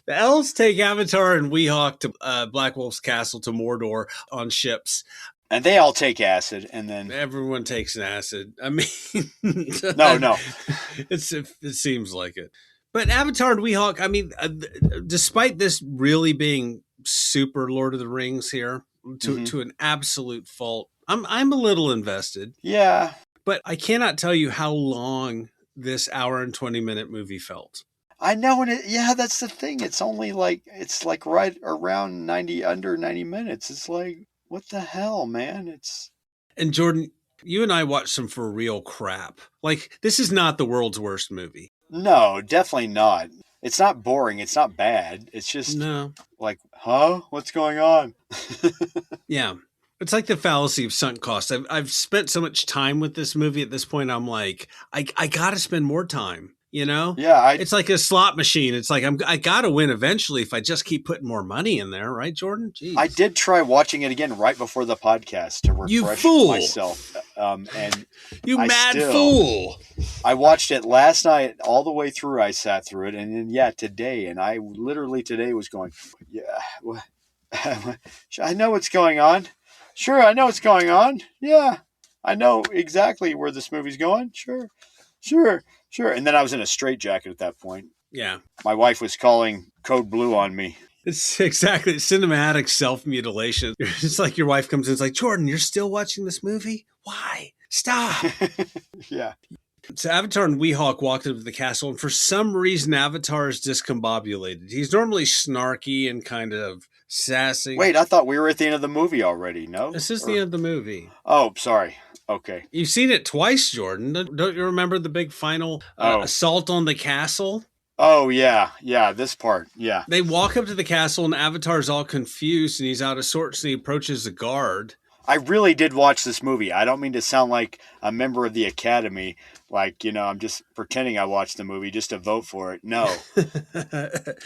The elves take Avatar and Weehawk to Black Wolf's castle to Mordor on ships. And they all take acid, and then... Everyone takes an acid. I mean... No. It seems like it. But Avatar and Weehawk, I mean, despite this really being super Lord of the Rings here, to an absolute fault, I'm a little invested. Yeah. But I cannot tell you how long this hour and 20-minute movie felt. I know, and that's the thing. It's only it's right around under 90 minutes. It's like, what the hell, man? And Jordan, you and I watched some for real crap. Like, this is not the world's worst movie. No, definitely not. It's not boring. It's not bad. It's just like, huh? What's going on? Yeah. It's like the fallacy of sunk cost. I've spent so much time with this movie at this point. I'm like, I got to spend more time. You know? Yeah. It's like a slot machine. It's like I got to win eventually if I just keep putting more money in there, right, Jordan? Jeez. I did try watching it again right before the podcast to refresh myself. And you mad fool! I watched it last night all the way through. I sat through it, and then today, and I literally today was going, I know what's going on. Sure, I know what's going on. Yeah, I know exactly where this movie's going. Sure. And then I was in a straitjacket at that point. Yeah. My wife was calling code blue on me. It's exactly cinematic self-mutilation. It's like your wife comes in and is like, Jordan, you're still watching this movie? Why? Stop. Yeah. So Avatar and Weehawk walked into the castle, and for some reason, Avatar is discombobulated. He's normally snarky and kind of sassy. Wait, I thought we were at the end of the movie already, no? This is the end of the movie. Oh, sorry. Okay. You've seen it twice, Jordan. Don't you remember the big final assault on the castle? Oh, yeah. Yeah, this part. Yeah. They walk up to the castle, and Avatar's all confused, and he's out of sorts, and he approaches the guard. I really did watch this movie. I don't mean to sound like a member of the Academy. Like, I'm just pretending I watched the movie just to vote for it. No,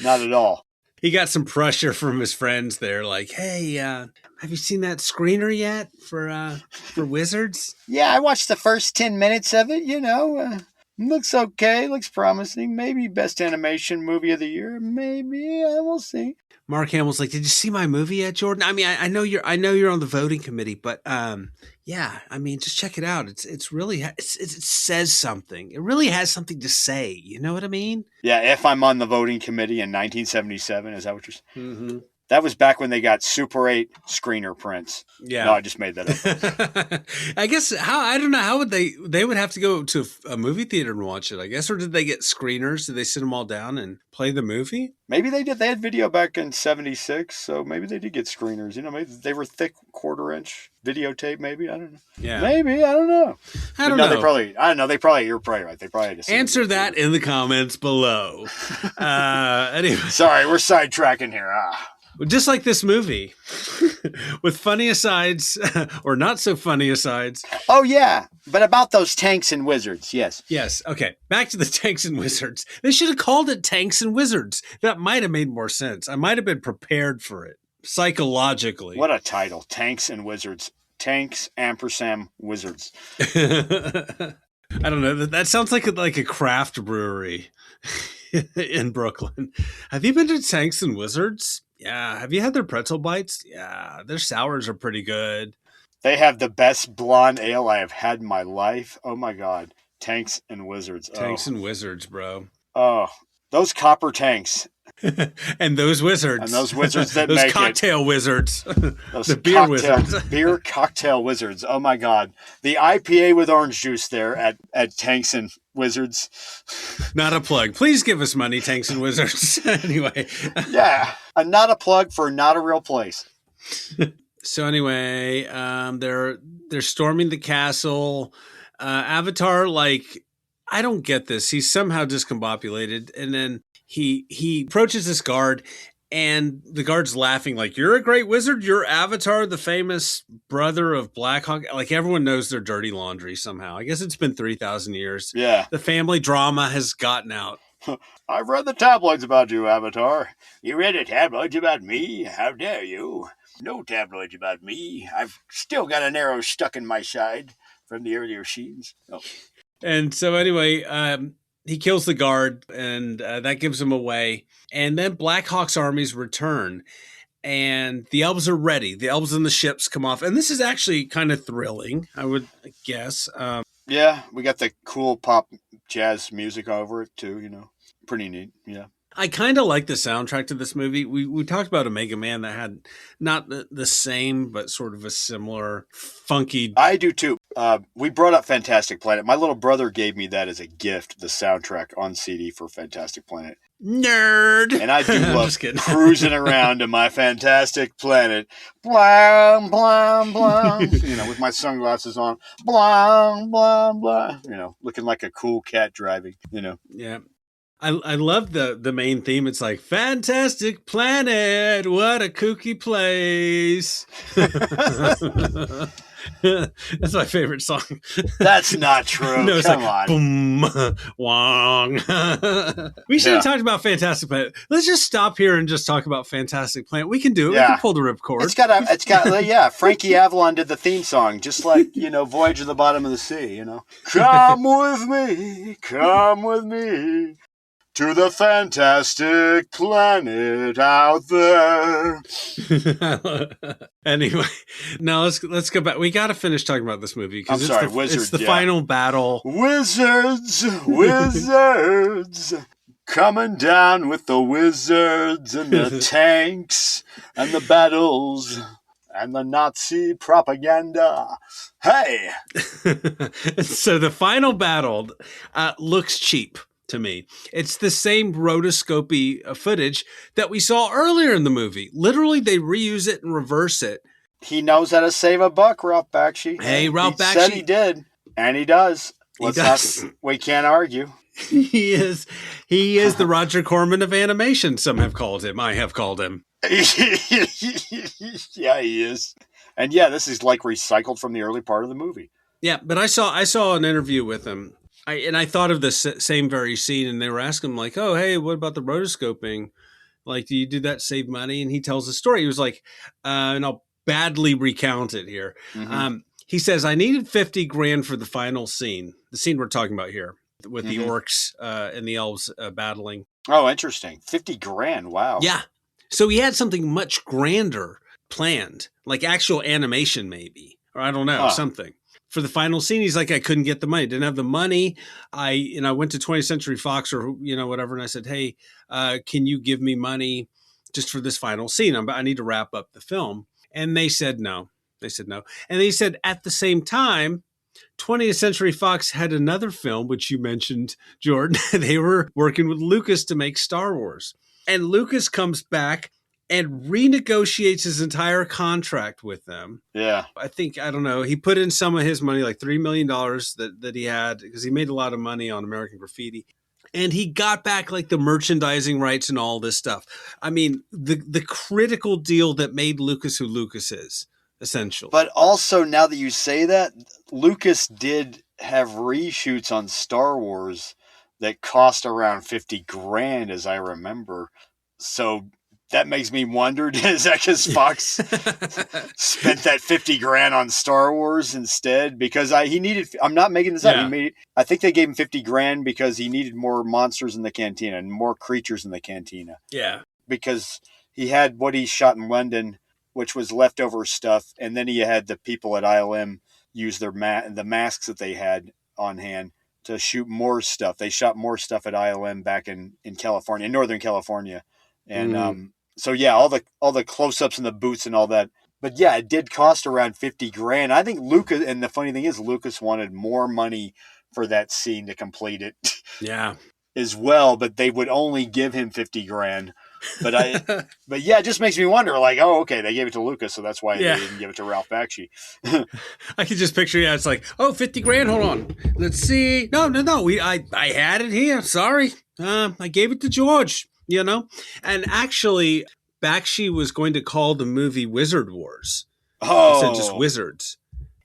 not at all. He got some pressure from his friends there. Like, hey, have you seen that screener yet for Wizards? Yeah, I watched the first 10 minutes of it, Looks okay. Looks promising. Maybe best animation movie of the year. Maybe. We'll see. Mark Hamill's like, did you see my movie yet, Jordan? I mean, I know you're on the voting committee, but yeah, I mean, just check it out. It's really it says something. It really has something to say. You know what I mean? Yeah. If I'm on the voting committee in 1977, is that what you're saying? Mm-hmm. That was back when they got Super 8 screener prints. Yeah. No, I just made that up. I guess I don't know, how would they would have to go to a movie theater and watch it, I guess, or did they get screeners? Did they sit them all down and play the movie? Maybe they did. They had video back in 76, so maybe they did get screeners. Maybe they were thick 1/4-inch videotape, maybe. I don't know. Yeah. Maybe. I don't know. I don't know. You're probably right. They probably had to answer that in the comments below. Anyway. Sorry, we're sidetracking here. Just like this movie, with funny asides or not so funny asides. Oh, yeah. But about those tanks and wizards, yes. Yes. Okay. Back to the tanks and wizards. They should have called it Tanks and Wizards. That might have made more sense. I might have been prepared for it psychologically. What a title. Tanks and Wizards. Tanks, ampersand, wizards. I don't know. That sounds like a craft brewery in Brooklyn. Have you been to Tanks and Wizards? Yeah. Have you had their pretzel bites? Yeah. Their sours are pretty good. They have the best blonde ale I have had in my life. Oh, my God. Tanks and Wizards. Tanks and Wizards, bro. Oh, those copper tanks. And those wizards. And those wizards that those make cocktail wizards. Those the beer wizards. Beer cocktail wizards. Oh my God. The IPA with orange juice there at Tanks and Wizards. Not a plug. Please give us money, Tanks and Wizards. Anyway. Yeah. Not a plug for not a real place. So anyway, they're storming the castle. Avatar, like, I don't get this. He's somehow discombobulated, and then he approaches this guard, and the guard's laughing like, "You're a great wizard. You're Avatar, the famous brother of Blackhawk." Like, everyone knows their dirty laundry somehow. I guess it's been 3,000 years. Yeah. The family drama has gotten out. I've read the tabloids about you, Avatar. You read the tabloids about me? How dare you? No tabloids about me. I've still got an arrow stuck in my side from the earlier scenes. Oh. And so anyway, he kills the guard, and that gives him away. And then Blackhawk's armies return, and the elves are ready. The elves and the ships come off. And this is actually kind of thrilling, I would guess. Yeah, we got the cool pop jazz music over it, too, you know. Pretty neat, yeah. I kind of like the soundtrack to this movie. We talked about Omega Man that had not the same, but sort of a similar funky. I do too. We brought up Fantastic Planet. My little brother gave me that as a gift, the soundtrack on CD for Fantastic Planet. Nerd! And I do love cruising around to my Fantastic Planet. Blah, blah, blah. You know, with my sunglasses on. Blah, blah, blah. You know, looking like a cool cat driving, you know. Yeah. I love the main theme. It's like, Fantastic Planet, what a kooky place. That's my favorite song. That's not true. No, it's Come like, on. Boom, wong. We should have talked about Fantastic Planet. Let's just stop here and just talk about Fantastic Planet. We can do it. Yeah. We can pull the ripcord. It's got, yeah, Frankie Avalon did the theme song, just like, you know, Voyage of the Bottom of the Sea, you know. Come with me to the fantastic planet out there. Anyway, now let's go back. We got to finish talking about this movie because it's the final battle. Wizards, coming down with the wizards and the tanks and the battles and the Nazi propaganda. Hey! So the final battle looks cheap to me. It's the same rotoscopy footage that we saw earlier in the movie. Literally, they reuse it and reverse it. He knows how to save a buck, Ralph Bakshi. Hey, Ralph Bakshi. He said he did, and he does. We can't argue. He is the Roger Corman of animation, some have called him. I have called him. Yeah, he is. And yeah, this is like recycled from the early part of the movie. Yeah, but I saw an interview with him. I thought of the same very scene, and they were asking him, like, oh, hey, what about the rotoscoping? Like, do you do that to save money? And he tells the story. He was like, and I'll badly recount it here. Mm-hmm. He says, I needed $50,000 for the final scene, the scene we're talking about here, with the orcs and the elves battling. Oh, interesting. $50,000. Wow. Yeah. So he had something much grander planned, like actual animation maybe, or I don't know, something. For the final scene, he's like, I couldn't get the money. Didn't have the money. I went to 20th Century Fox or, you know, whatever. And I said, hey, can you give me money just for this final scene? I need to wrap up the film. And they said no. And they said at the same time, 20th Century Fox had another film, which you mentioned, Jordan. They were working with Lucas to make Star Wars. And Lucas comes back and renegotiates his entire contract with them. Yeah. I don't know, he put in some of his money, like $3 million that he had, because he made a lot of money on American Graffiti. And he got back like the merchandising rights and all this stuff. I mean, the critical deal that made Lucas who Lucas is, essentially. But also, now that you say that, Lucas did have reshoots on Star Wars that cost around $50,000, as I remember. So that makes me wonder, is that because Fox spent that $50,000 on Star Wars instead? Because he needed, I'm not making this up. I think they gave him $50,000 because he needed more monsters in the cantina and more creatures in the cantina. Yeah. Because he had what he shot in London, which was leftover stuff. And then he had the people at ILM use the masks that they had on hand to shoot more stuff. They shot more stuff at ILM back in California, in Northern California, And so yeah, all the close-ups and the boots and all that. But yeah, it did cost around 50 grand. I think Lucas, and the funny thing is, Lucas wanted more money for that scene to complete it. Yeah. As well, but they would only give him 50 grand. But yeah, it just makes me wonder, like, oh, okay, they gave it to Lucas, so that's why they didn't give it to Ralph Bakshi. I could just picture, it's like, oh, 50 grand, hold on. Let's see. No, I had it here. Sorry. I gave it to George, And actually, Bakshi was going to call the movie Wizard Wars. Oh. He said just Wizards.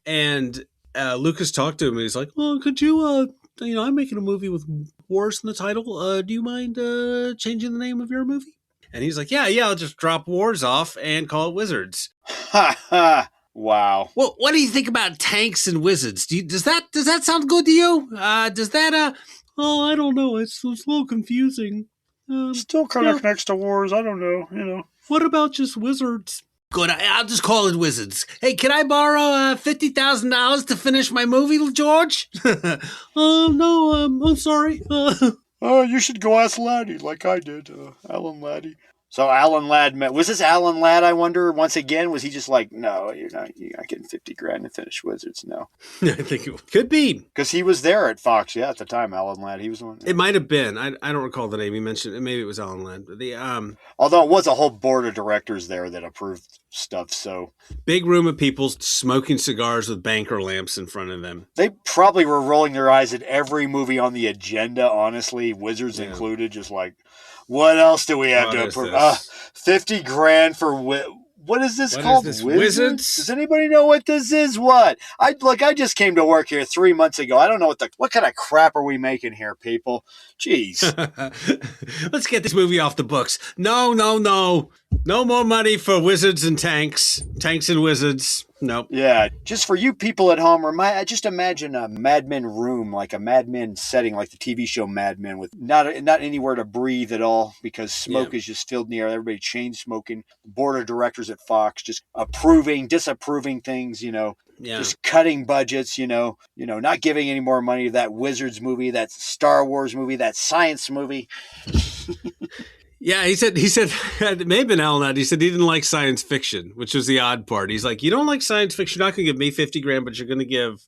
And Lucas talked to him, and he's like, well, could you, I'm making a movie with Wars in the title. Do you mind changing the name of your movie? And he's like, yeah, I'll just drop Wars off and call it Wizards. Ha ha! Wow. Well, what do you think about tanks and wizards? Does that sound good to you? Does that Oh, I don't know. It's a little confusing. Still kind of connects to Wars. I don't know. What about just wizards? Good. I'll just call it Wizards. Hey, can I borrow $50,000 to finish my movie, George? No. I'm sorry. Oh, you should go ask Laddie, like I did, Alan Laddie. So Alan Ladd was this Alan Ladd? I wonder. Once again, was he just like, no, you're not getting 50 grand to finish Wizards? No, I think it could be because he was there at Fox. Yeah, at the time, Alan Ladd. He was the one. It might have been. I don't recall the name he mentioned. Maybe it was Alan Ladd. Although it was a whole board of directors there that approved stuff. So big room of people smoking cigars with banker lamps in front of them. They probably were rolling their eyes at every movie on the agenda. Honestly, Wizards included, just like. What else do we have to approve? 50 grand for what is this called? Wizards? Does anybody know what this is? What? I just came to work here 3 months ago. I don't know what kind of crap are we making here, people? Jeez. Let's get this movie off the books. No. No more money for wizards and tanks. Tanks and wizards. Nope. Yeah, just for you people at home, just imagine a Mad Men room, like a Mad Men setting, like the TV show Mad Men, with not anywhere to breathe at all because smoke is just filled in the air. Everybody chain smoking. Board of directors at Fox just approving, disapproving things, just cutting budgets, not giving any more money to that Wizards movie, that Star Wars movie, that science movie. Yeah, he said it may have been Alan. He said he didn't like science fiction, which was the odd part. He's like, you don't like science fiction, you're not going to give me 50 grand, but you're going to give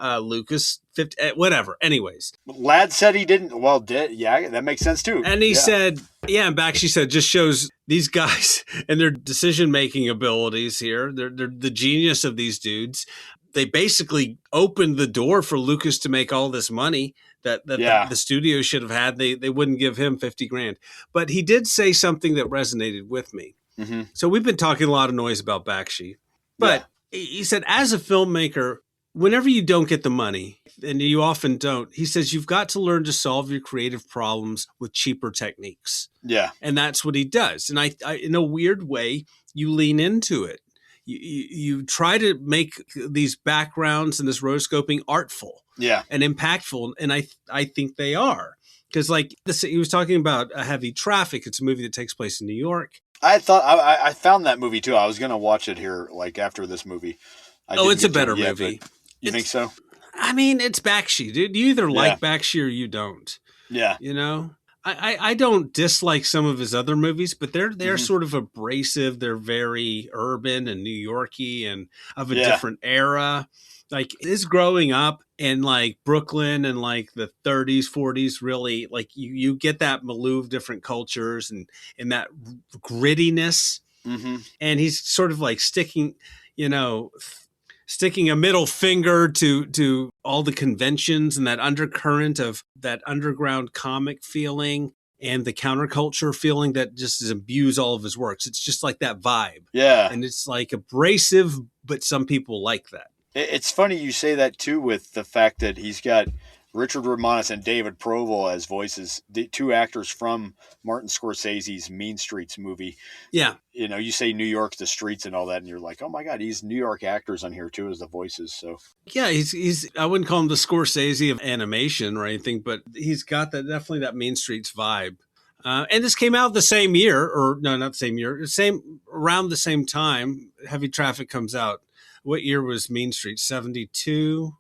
Lucas 50, whatever. Anyways, Ladd said he didn't. Well, yeah, that makes sense too. And he said, and Bakshi said, just shows these guys and their decision making abilities here. They're the genius of these dudes. They basically opened the door for Lucas to make all this money that the studio should have had. They wouldn't give him 50 grand. But he did say something that resonated with me. Mm-hmm. So we've been talking a lot of noise about Bakshi. But he said, as a filmmaker, whenever you don't get the money, and you often don't, he says, you've got to learn to solve your creative problems with cheaper techniques. Yeah. And that's what he does. And I in a weird way, you lean into it. You try to make these backgrounds and this rotoscoping artful and impactful. And I think they are. Because like he was talking about Heavy Traffic. It's a movie that takes place in New York. I thought I found that movie too. I was going to watch it here like after this movie. It's a better movie. You think so? I mean, it's Bakshi, dude. You either like Bakshi or you don't. Yeah. I don't dislike some of his other movies, but they're sort of abrasive. They're very urban and New Yorky and of a different era. Like his growing up in like Brooklyn and like the 30s, 40s, really like you get that milieu of different cultures and that grittiness. Mm-hmm. And he's sort of like sticking a middle finger to all the conventions and that undercurrent of that underground comic feeling and the counterculture feeling that just imbues all of his works. It's just like that vibe. Yeah. And it's like abrasive, but some people like that. It's funny you say that too, with the fact that he's got Richard Romanus and David Proval as voices, the two actors from Martin Scorsese's Mean Streets movie. Yeah. You say New York, the streets and all that, and you're like, oh my God, he's New York actors on here too as the voices. So yeah, he's I wouldn't call him the Scorsese of animation or anything, but he's got definitely that Mean Streets vibe. And this came out the same year, or no, not the same year, around the same time Heavy Traffic comes out. What year was Mean Streets? 72?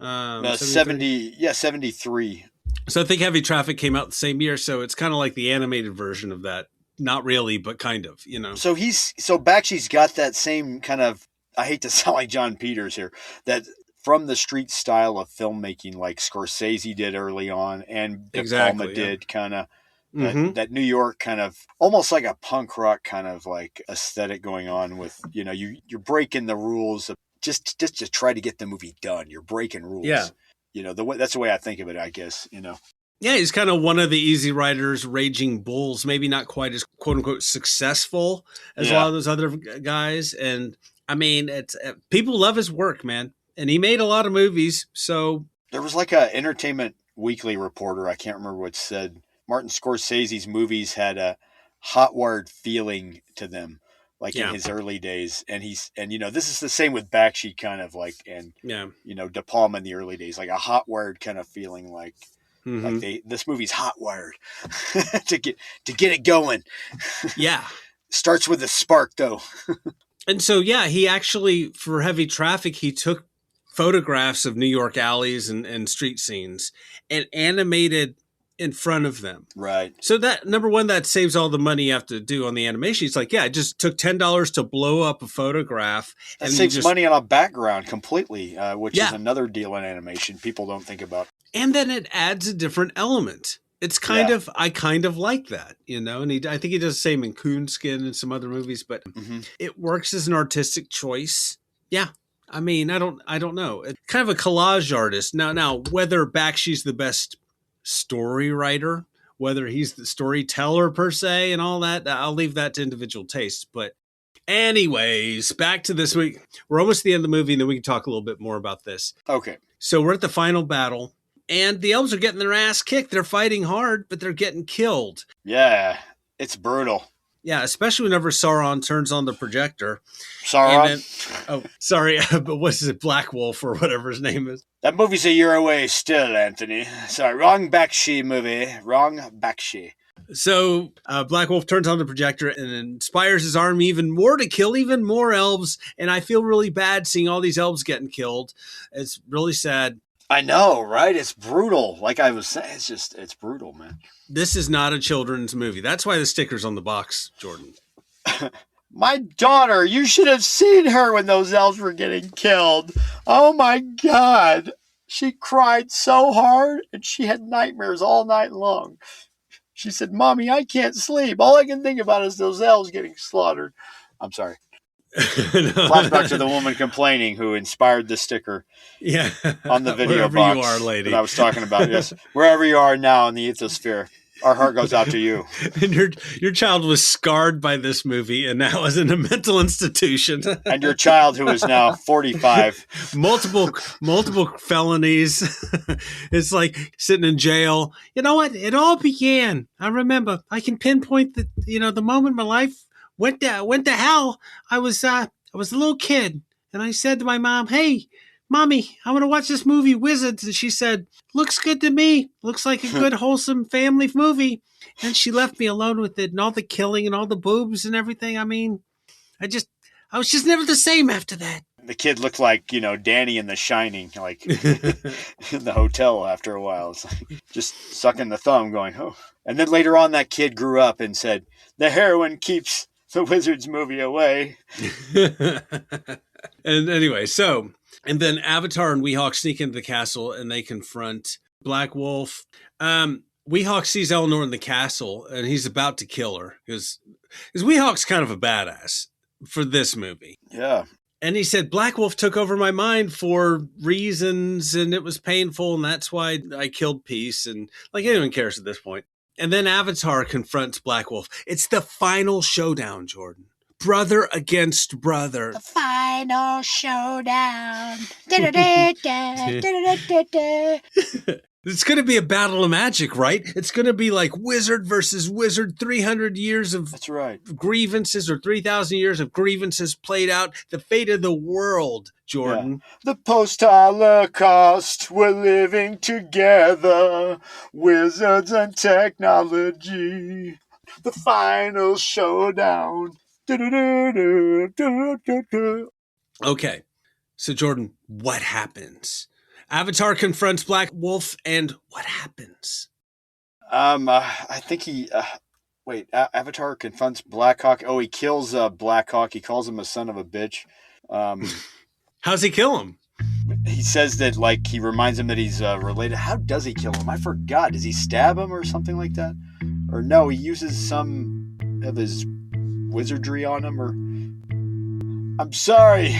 73. So I think Heavy Traffic came out the same year. So it's kind of like the animated version of that not really, but kind of, So Bakshi's got that same kind of, I hate to sound like John Peters here, that from the street style of filmmaking like Scorsese did early on and De Palma did kind of, that New York kind of almost like a punk rock kind of like aesthetic going on with, you're breaking the rules of just to try to get the movie done. You're breaking rules. Yeah. That's the way I think of it, I guess, Yeah, he's kind of one of the easy writers, raging bulls, maybe not quite as quote unquote successful as a lot of those other guys. And I mean, it's people love his work, man. And he made a lot of movies. So there was like a Entertainment Weekly reporter, I can't remember what said, Martin Scorsese's movies had a hot wired feeling to them, like in his early days. And this is the same with Bakshi kind of like, and, De Palma in the early days, like a hot wired kind of feeling like this movie's hot wired to get it going. Yeah. Starts with a spark though. And so, he actually, for Heavy Traffic, he took photographs of New York alleys and street scenes and animated in front of them. Right. So that, number one, that saves all the money you have to do on the animation. It's like, I just took $10 to blow up a photograph. That saves money on a background completely, which is another deal in animation people don't think about. And then it adds a different element. It's I kind of like that, and I think he does the same in Coonskin and some other movies, but it works as an artistic choice. Yeah. I mean, I don't know. It's kind of a collage artist. Now, whether Bakshi's the best story writer, whether he's the storyteller per se and all that, I'll leave that to individual taste. But anyways, back to this week. We're almost at the end of the movie, and then we can talk a little bit more about this. Okay. So we're at the final battle, and the elves are getting their ass kicked. They're fighting hard, but they're getting killed. Yeah, it's brutal. Yeah, especially whenever Sauron turns on the projector. Sauron? Sorry, but what's it, Black Wolf or whatever his name is? That movie's a year away still, Anthony. Sorry, wrong Bakshi movie. Wrong Bakshi. So Black Wolf turns on the projector and inspires his army even more to kill even more elves. And I feel really bad seeing all these elves getting killed. It's really sad. I know, right? It's brutal. Like I was saying, it's brutal, man. This is not a children's movie. That's why the sticker's on the box, Jordan. My daughter, you should have seen her when those elves were getting killed. Oh my God. She cried so hard and she had nightmares all night long. She said, Mommy, I can't sleep. All I can think about is those elves getting slaughtered. I'm sorry. Flashback to the woman complaining who inspired the sticker on the video Wherever box you are, lady. that I was talking about. Yes, wherever you are now in the ethosphere, our heart goes out to you. And your child was scarred by this movie and now is in a mental institution. And your child, who is now 45. multiple felonies. It's like sitting in jail. You know what? It all began. I remember. I can pinpoint the moment my life went to hell. I was a little kid, and I said to my mom, "Hey, Mommy, I want to watch this movie, Wizards." And she said, "Looks good to me. Looks like a good, wholesome family movie." And she left me alone with it and all the killing and all the boobs and everything. I mean, I was just never the same after that. The kid looked like, Danny in The Shining, like in the hotel after a while. It's like just sucking the thumb going, oh. And then later on, that kid grew up and said, the heroin keeps the Wizards movie away. And anyway, and then Avatar and Weehawk sneak into the castle and they confront Black Wolf. Weehawk sees Eleanor in the castle and he's about to kill her because Weehawk's kind of a badass for this movie. Yeah. And he said, Black Wolf took over my mind for reasons and it was painful. And that's why I killed Peace. And like anyone cares at this point. And then Avatar confronts Black Wolf. It's the final showdown, Jordan. Brother against brother. The final showdown. It's going to be a battle of magic, right? It's going to be like wizard versus wizard, 300 years of That's right. grievances or 3,000 years of grievances played out. The fate of the world, Jordan. Yeah. The post-Holocaust, we're living together. Wizards and technology. The final showdown. Okay, so Jordan, what happens? Avatar confronts Black Wolf, and what happens? I think Wait, Avatar confronts Blackhawk. Oh, he kills Blackhawk. He calls him a son of a bitch. How's he kill him? He says that, like, he reminds him that he's related. How does he kill him? I forgot. Does he stab him or something like that? Or no, he uses some of his wizardry on him. Or I'm sorry.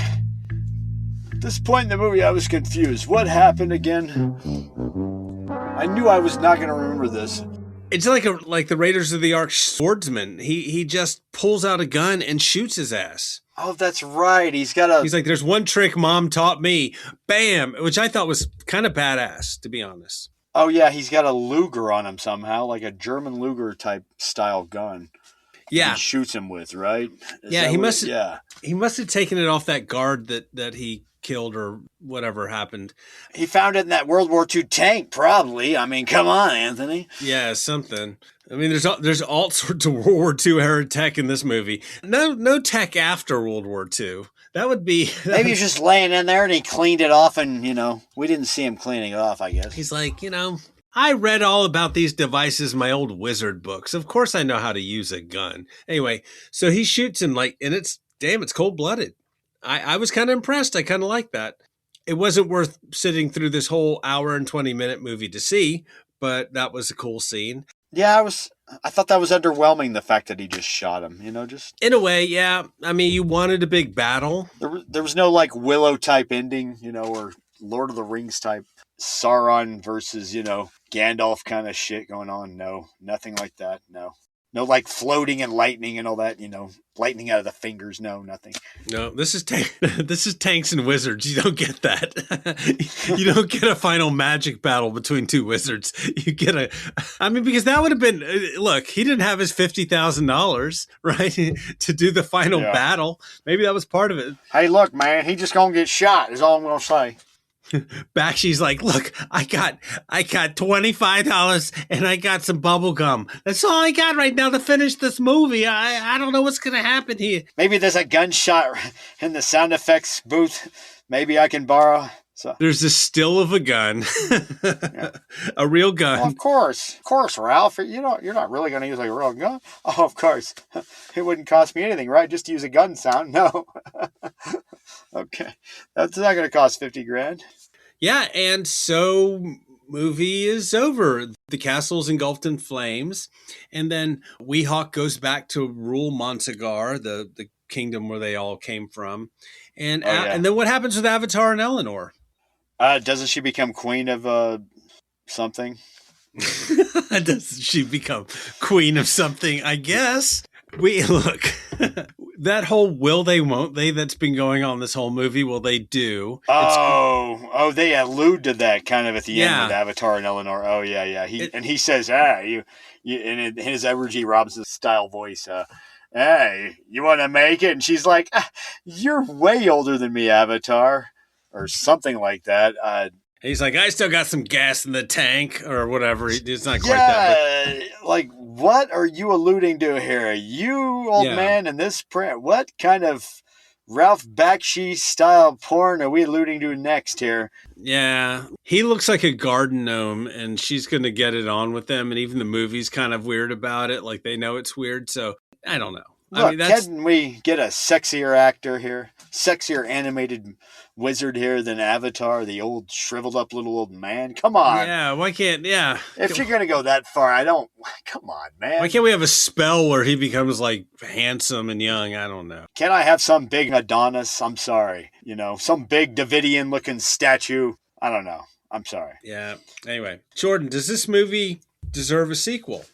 At this point in the movie, I was confused. What happened again? I knew I was not going to remember this. It's like the Raiders of the Ark swordsman. He just pulls out a gun and shoots his ass. Oh, that's right. He's like, there's one trick Mom taught me. Bam! Which I thought was kind of badass, to be honest. Oh, yeah, he's got a Luger on him somehow, like a German Luger type style gun. Yeah. He shoots him with, right? He must have taken it off that guard that he killed or whatever happened. He found it in that World War II tank, probably. I mean, come on, Anthony. Yeah, something. I mean, there's all sorts of World War II era tech in this movie. No tech after World War II. That would be... Maybe he's just laying in there and he cleaned it off and, we didn't see him cleaning it off, I guess. He's like, I read all about these devices in my old wizard books. Of course I know how to use a gun. Anyway, so he shoots him and it's cold-blooded. I was kind of impressed. I kind of like that. It wasn't worth sitting through this whole hour and 20-minute movie to see, but that was a cool scene. Yeah, I thought that was underwhelming, the fact that he just shot him, just... In a way, yeah. I mean, you wanted a big battle. There was no, like, Willow-type ending, or Lord of the Rings type Sauron versus, Gandalf kind of shit going on. No, nothing like that, no. No, like, floating and lightning and all that, lightning out of the fingers. No, nothing. No, this is tanks and wizards. You don't get that. You don't get a final magic battle between two wizards. You get because that would have been, look, he didn't have his $50,000, right, to do the final battle. Maybe that was part of it. Hey, look, man, he just gonna get shot is all I'm gonna say. Bakshi's like, look, I got $25 and I got some bubble gum. That's all I got right now to finish this movie. I don't know what's gonna happen here. Maybe there's a gunshot in the sound effects booth. Maybe I can borrow. So there's a still of a gun, a real gun. Well, of course, Ralph. You're not really going to use like a real gun. Oh, of course, it wouldn't cost me anything, right? Just to use a gun sound. No. Okay, that's not going to cost $50,000. Yeah, and so movie is over. The castle's engulfed in flames, and then Weehawk goes back to rule Monsagar, the kingdom where they all came from. And and then what happens with Avatar and Eleanor? Doesn't she become queen of something? Doesn't she become queen of something? I guess. Look, that whole will they, won't they that's been going on this whole movie, will they do? They allude to that kind of at the end with Avatar and Eleanor. Oh, yeah. He says, you in his Edward G. Robinson style voice, hey, you want to make it? And she's like, you're way older than me, Avatar. Or something like that. He's like, I still got some gas in the tank, or whatever. It's not quite that. But... like, what are you alluding to here? You, old man, in this print, what kind of Ralph Bakshi style porn are we alluding to next here? Yeah. He looks like a garden gnome, and she's going to get it on with them, and even the movie's kind of weird about it. Like, they know it's weird, so I don't know. Look, can we get a sexier actor here? Sexier animated wizard here than Avatar, the old shriveled up little old man? Come on. Yeah, why can't, If you're going to go that far, come on, man. Why can't we have a spell where he becomes, like, handsome and young? I don't know. Can I have some big Adonis? I'm sorry. Some big Davidian looking statue? I don't know. I'm sorry. Yeah. Anyway, Jordan, does this movie deserve a sequel?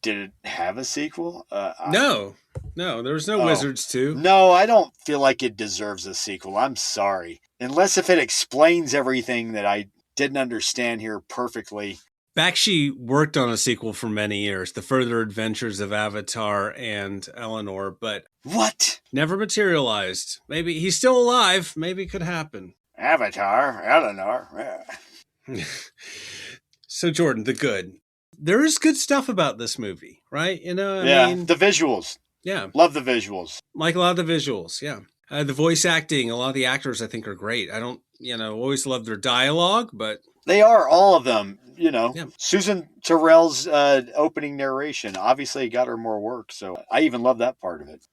Did it have a sequel? No, there was no Wizards 2. No, I don't feel like it deserves a sequel. I'm sorry. Unless if it explains everything that I didn't understand here perfectly. Bakshi worked on a sequel for many years, The Further Adventures of Avatar and Eleanor, but... What? Never materialized. Maybe he's still alive. Maybe it could happen. Avatar, Eleanor. Yeah. So, Jordan, the good. There is good stuff about this movie, right? I mean, the visuals. Yeah. Love the visuals. Like a lot of the visuals, yeah. The voice acting, a lot of the actors I think are great. I don't, always love their dialogue, but They are, all of them. You know, Yeah. Susan Terrell's opening narration obviously got her more work, so I even love that part of it.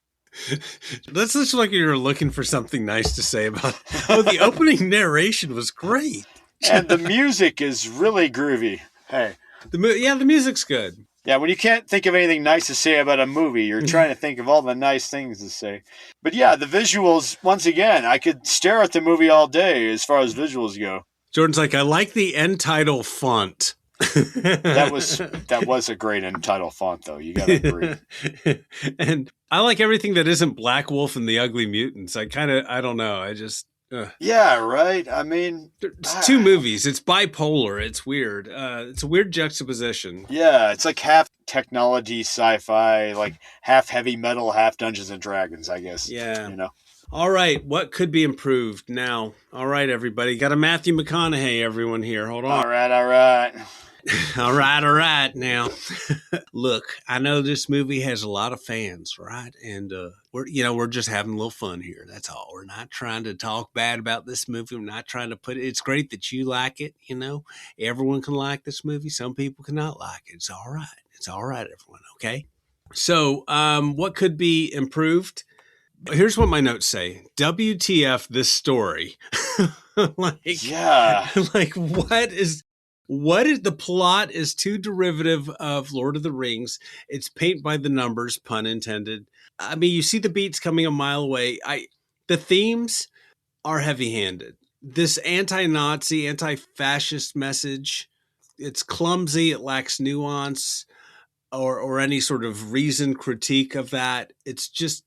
That's just like you're looking for something nice to say about. Oh, the opening narration was great. And the music is really groovy. Hey. The music's good. Yeah, when you can't think of anything nice to say about a movie, you're trying to think of all the nice things to say. But yeah, the visuals, once again, I could stare at the movie all day as far as visuals go. Jordan's like, I like the end title font. That was a great end title font, though. You gotta agree. And I like everything that isn't Black Wolf and the Ugly Mutants. I don't know. I just. Yeah, right. I mean, it's two movies. It's bipolar. It's weird. It's a weird juxtaposition. Yeah, it's like half technology, sci-fi, like half heavy metal, half Dungeons and Dragons, I guess. Yeah. You know. All right, what could be improved now? All right, everybody. Got a Matthew McConaughey, everyone here. Hold on. All right. all right. Now, look, I know this movie has a lot of fans, right? And we're just having a little fun here. That's all. We're not trying to talk bad about this movie. I'm not trying to put it. It's great that you like it. You know, everyone can like this movie. Some people cannot like it. It's all right. It's all right, everyone. Okay. So, what could be improved? Here's what my notes say. WTF this story. Yeah. Like what is the plot is too derivative of Lord of the Rings. It's paint by the numbers, pun intended. I mean, you see the beats coming a mile away. The themes are heavy-handed. This anti-Nazi, anti-fascist message, it's clumsy, it lacks nuance or any sort of reasoned critique of that. It's just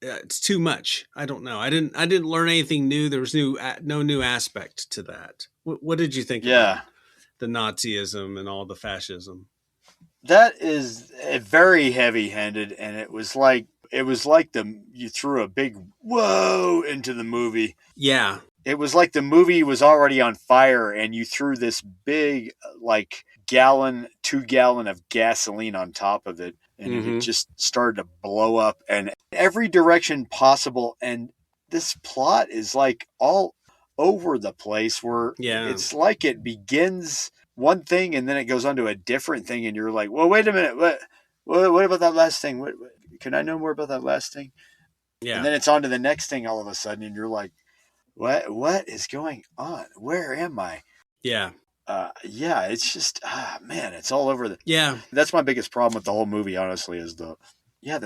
it's too much. I don't know. I didn't learn anything new. There was no new aspect to that. What did you think? Yeah, about the Nazism and all the fascism. That is very heavy-handed, and it was like you threw a big whoa into the movie. Yeah, it was like the movie was already on fire, and you threw this big 2-gallon of gasoline on top of it. And it just started to blow up and every direction possible. And this plot is like all over the place where it's like it begins one thing and then it goes on to a different thing. And you're like, well, wait a minute. What about that last thing? What can I know more about that last thing? Yeah. And then it's on to the next thing all of a sudden. And you're like, what is going on? Where am I? Yeah. It's just, man, it's all over yeah. That's my biggest problem with the whole movie, honestly, is the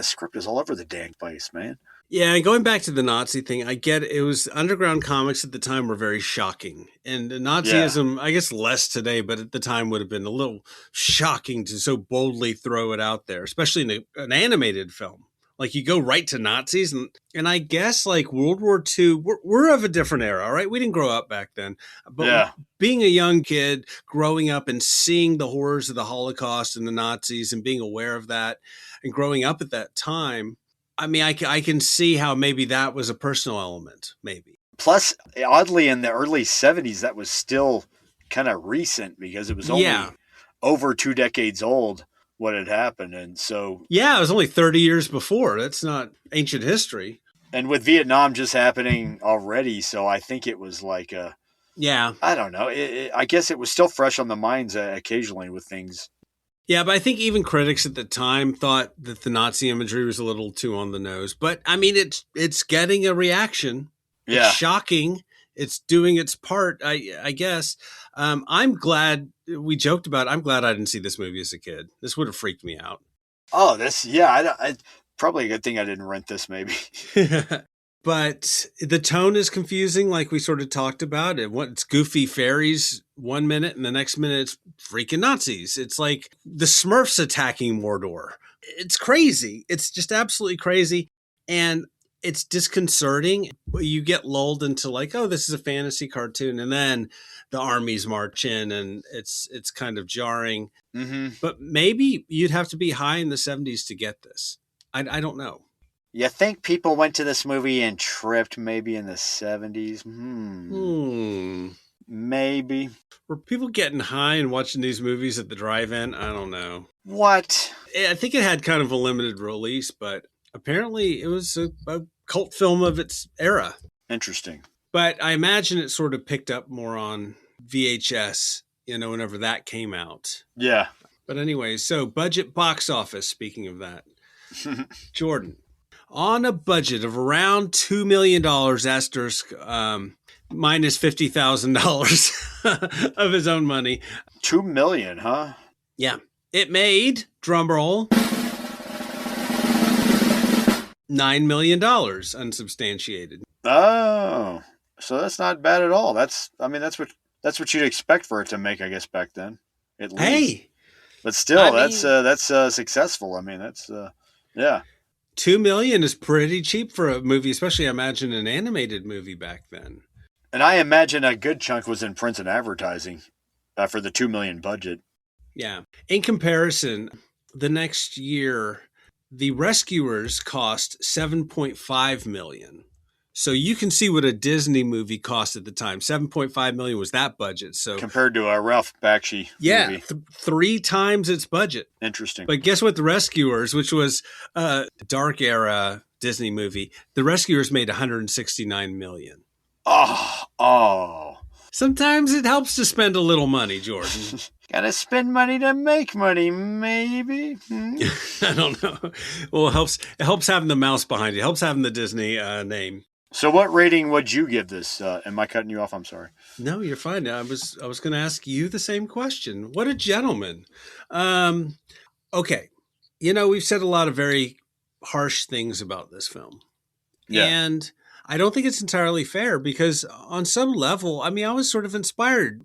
script is all over the dang place, man. Yeah, and going back to the Nazi thing, I get it was underground comics at the time were very shocking. And Nazism, I guess less today, but at the time would have been a little shocking to so boldly throw it out there, especially in an animated film. Like you go right to Nazis and I guess like World War II, we're of a different era, right? We didn't grow up back then. But being a young kid, growing up and seeing the horrors of the Holocaust and the Nazis and being aware of that and growing up at that time, I mean, I can see how maybe that was a personal element, maybe. Plus, oddly, in the early 70s, that was still kind of recent because it was only over 2 decades old. What had happened. And so it was only 30 years before. That's not ancient history. And with Vietnam just happening already, so I think it was like I don't know, I guess it was still fresh on the minds occasionally with things. Yeah, but I think even critics at the time thought that the Nazi imagery was a little too on the nose. But I mean, it's getting a reaction. It's shocking. It's doing its part, I guess. I'm glad we joked about it. I'm glad I didn't see this movie as a kid. This would have freaked me out. Oh, I probably a good thing I didn't rent this, maybe. But the tone is confusing, like we sort of talked about. It's goofy fairies 1 minute, and the next minute it's freaking Nazis. It's like the Smurfs attacking Mordor. It's crazy. It's just absolutely crazy. And it's disconcerting. You get lulled into like, oh, this is a fantasy cartoon. And then the armies march in and it's kind of jarring. Mm-hmm. But maybe you'd have to be high in the 70s to get this. I don't know. You think people went to this movie and tripped maybe in the 70s? Maybe. Were people getting high and watching these movies at the drive-in? I don't know. What? I think it had kind of a limited release, but apparently it was a cult film of its era. Interesting. But I imagine it sort of picked up more on VHS, whenever that came out. Yeah. But anyway, so budget box office, speaking of that. Jordan, on a budget of around $2 million, asterisk, minus $50,000 of his own money. $2 million, huh? Yeah. It made, drumroll, $9 million unsubstantiated. Oh, so that's not bad at all. That's what you'd expect for it to make, I guess, back then. At least. Hey, but still, that's successful. I mean, that's yeah. $2 million is pretty cheap for a movie, especially I imagine an animated movie back then. And I imagine a good chunk was in print and advertising for the $2 million budget. Yeah. In comparison, the next year, The Rescuers cost $7.5 million. So you can see what a Disney movie cost at the time. $7.5 million was that budget. So compared to a Ralph Bakshi movie. 3 times its budget. Interesting. But guess what? The Rescuers, which was a dark era Disney movie, The Rescuers made $169 million. Oh. Sometimes it helps to spend a little money, Jordan. Gotta spend money to make money, maybe. I don't know. Well, it helps having the mouse behind it. It helps having the Disney name. So what rating would you give this? Am I cutting you off? I'm sorry. No, you're fine. I was going to ask you the same question. What a gentleman. Okay. We've said a lot of very harsh things about this film. Yeah. And I don't think it's entirely fair because on some level, I was sort of inspired,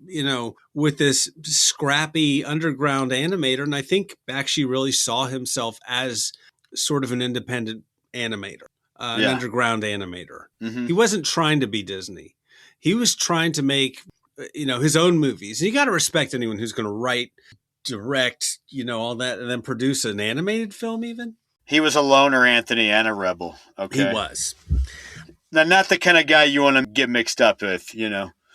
with this scrappy underground animator. And I think Bakshi really saw himself as sort of an independent animator. An underground animator. Mm-hmm. He wasn't trying to be Disney. He was trying to make, his own movies. And you got to respect anyone who's going to write, direct, all that, and then produce an animated film even. He was a loner, Anthony, and a rebel. Okay. He was. Now, not the kind of guy you want to get mixed up with,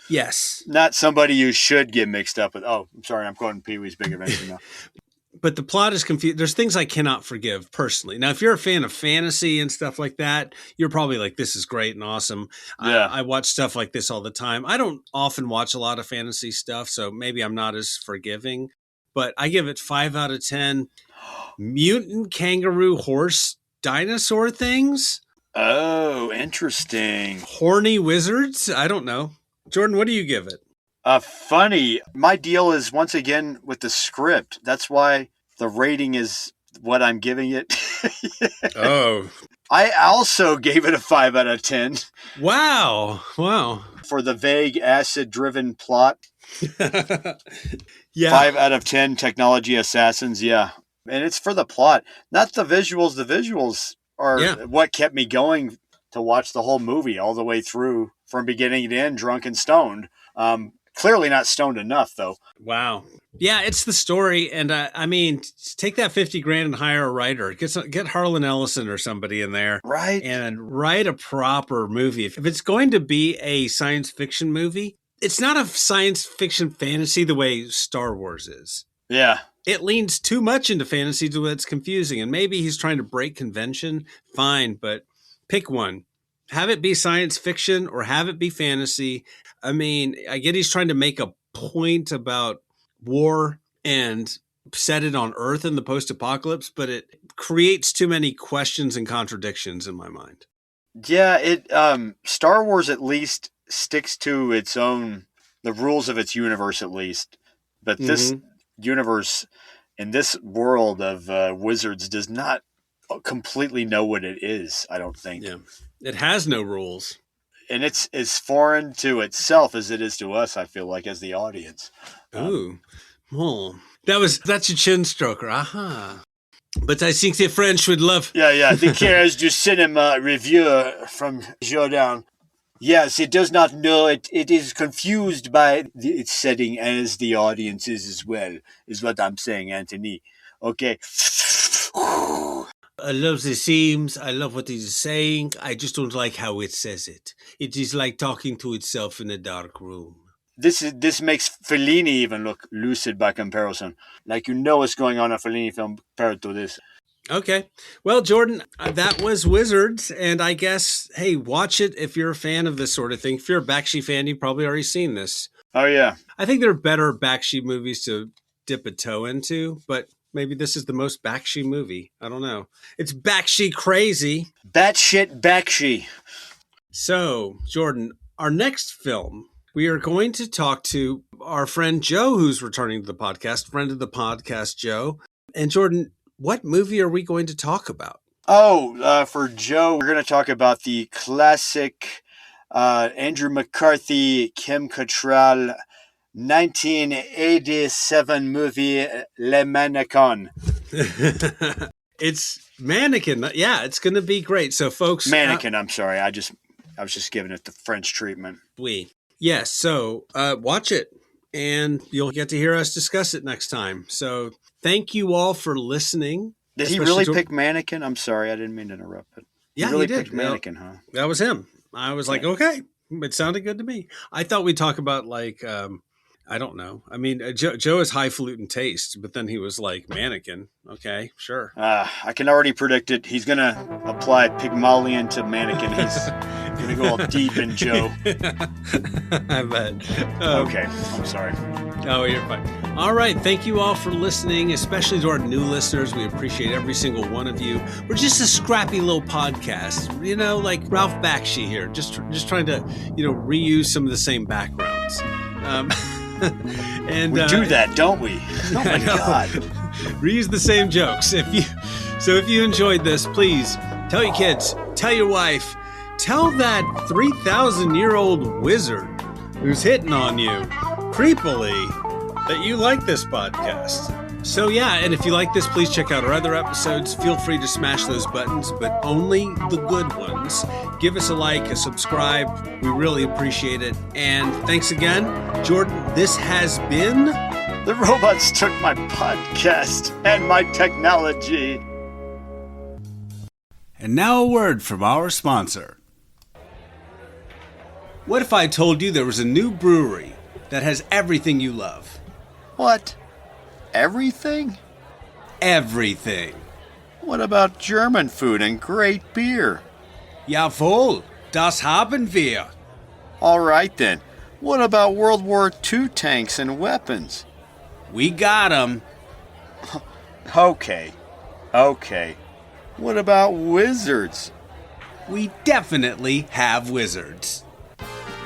Yes. Not somebody you should get mixed up with. Oh, I'm sorry. I'm quoting Pee-wee's Big Adventure now. But the plot is confused. There's things I cannot forgive personally. Now, if you're a fan of fantasy and stuff like that, you're probably like, this is great and awesome. Yeah. I watch stuff like this all the time. I don't often watch a lot of fantasy stuff, so maybe I'm not as forgiving. But I give it 5 out of 10. Mutant kangaroo horse dinosaur things. Oh, interesting. Horny wizards? I don't know. Jordan, what do you give it? Funny. My deal is, once again, with the script. That's why the rating is what I'm giving it. Oh. I also gave it a 5 out of 10. Wow. For the vague, acid-driven plot. Yeah. 5 out of 10 technology assassins, yeah. And it's for the plot, not the visuals. The visuals are what kept me going to watch the whole movie all the way through from beginning to end, drunk and stoned. Clearly not stoned enough, though. Wow. Yeah, it's the story. And take that $50,000 and hire a writer. Get Harlan Ellison or somebody in there. Right. And write a proper movie. If it's going to be a science fiction movie, it's not a science fiction fantasy the way Star Wars is. Yeah. It leans too much into fantasy to where it's confusing. And maybe he's trying to break convention. Fine, but pick one. Have it be science fiction or have it be fantasy. I get he's trying to make a point about war and set it on Earth in the post-apocalypse, but it creates too many questions and contradictions in my mind. Yeah, Star Wars at least sticks to the rules of its universe at least. But this universe in this world of wizards does not completely know what it is, I don't think. Yeah. It has no rules. And it's as foreign to itself as it is to us, I feel like, as the audience. Ooh. Well, that's a chin stroker. Aha. But I think the French would love... Yeah. The Cares du Cinema reviewer from Jordan. Yes, it does not know it. It is confused by its setting as the audience is as well, is what I'm saying, Anthony. Okay. I love the themes. I love what he's saying. I just don't like how it says it. It is like talking to itself in a dark room. This makes Fellini even look lucid by comparison. Like what's going on in a Fellini film compared to this. Okay. Well, Jordan, that was Wizards. And I guess, hey, watch it if you're a fan of this sort of thing. If you're a Bakshi fan, you've probably already seen this. Oh, yeah. I think there are better Bakshi movies to dip a toe into, but maybe this is the most Bakshi movie. I don't know. It's Bakshi crazy. Batshit Bakshi. So, Jordan, our next film, we are going to talk to our friend Joe, who's returning to the podcast, friend of the podcast, Joe. And Jordan, what movie are we going to talk about? Oh, for Joe, we're going to talk about the classic Andrew McCarthy, Kim Cattrall, 1987 movie Le Mannequin. It's Mannequin. Yeah, it's going to be great. So, folks, Mannequin. I'm sorry. I was just giving it the French treatment. Yes. So, watch it, and you'll get to hear us discuss it next time. So, thank you all for listening. Did he really pick Mannequin? I'm sorry, I didn't mean to interrupt. But yeah, he really did. picked Mannequin, huh? That was him. I was like, okay, it sounded good to me. I thought we'd talk about like. I don't know. I mean, Joe has highfalutin taste, but then he was like, Mannequin. Okay, sure. I can already predict it. He's going to apply Pygmalion to Mannequin. He's going to go all deep in Joe. I bet. Okay, I'm sorry. Oh, you're fine. All right. Thank you all for listening, especially to our new listeners. We appreciate every single one of you. We're just a scrappy little podcast, like Ralph Bakshi here, just trying to, reuse some of the same backgrounds. And we do that, don't we? Oh my God. Reuse the same jokes. If you enjoyed this, please tell your kids, tell your wife, tell that 3,000-year-old wizard who's hitting on you creepily that you like this podcast. So yeah, and if you like this, please check out our other episodes. Feel free to smash those buttons, but only the good ones. Give us a like, a subscribe. We really appreciate it. And thanks again, Jordan. This has been... The robots took my podcast and my technology. And now a word from our sponsor. What if I told you there was a new brewery that has everything you love? What? Everything? Everything. What about German food and great beer? Jawohl, das haben wir. All right then. What about World War II tanks and weapons? We got 'em. Okay. What about wizards? We definitely have wizards.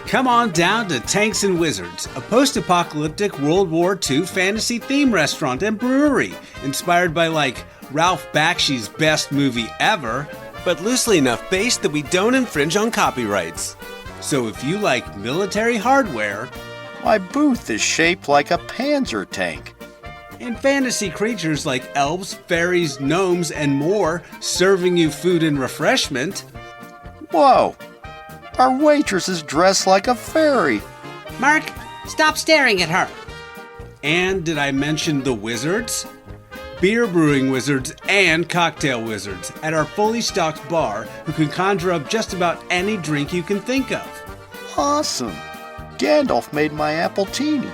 Come on down to Tanks and Wizards, a post-apocalyptic World War II fantasy-themed restaurant and brewery, inspired by, Ralph Bakshi's best movie ever, but loosely enough based that we don't infringe on copyrights. So if you like military hardware... My booth is shaped like a Panzer tank. And fantasy creatures like elves, fairies, gnomes, and more, serving you food and refreshment... Whoa! Our waitress is dressed like a fairy. Mark, stop staring at her. And did I mention the wizards? Beer brewing wizards and cocktail wizards at our fully stocked bar who can conjure up just about any drink you can think of. Awesome. Gandalf made my appletini.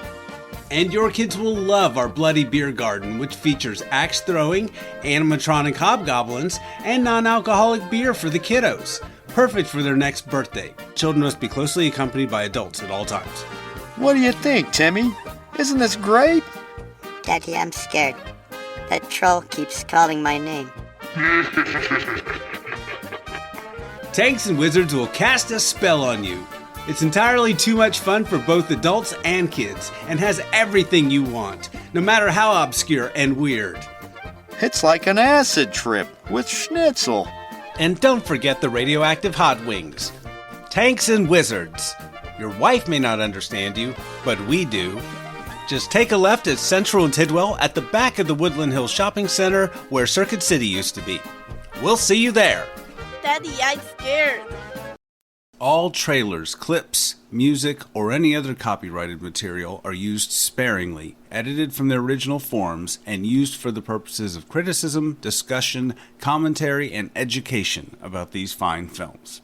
And your kids will love our bloody beer garden, which features axe throwing, animatronic hobgoblins, and non-alcoholic beer for the kiddos. Perfect for their next birthday. Children must be closely accompanied by adults at all times. What do you think, Timmy? Isn't this great? Daddy, I'm scared. That troll keeps calling my name. Tanks and Wizards will cast a spell on you. It's entirely too much fun for both adults and kids, and has everything you want, no matter how obscure and weird. It's like an acid trip with schnitzel. And don't forget the radioactive hot wings. Tanks and Wizards. Your wife may not understand you, but we do. Just take a left at Central and Tidwell at the back of the Woodland Hills Shopping Center where Circuit City used to be. We'll see you there. Daddy, I'm scared. All trailers, clips, music, or any other copyrighted material are used sparingly, edited from their original forms, and used for the purposes of criticism, discussion, commentary, and education about these fine films.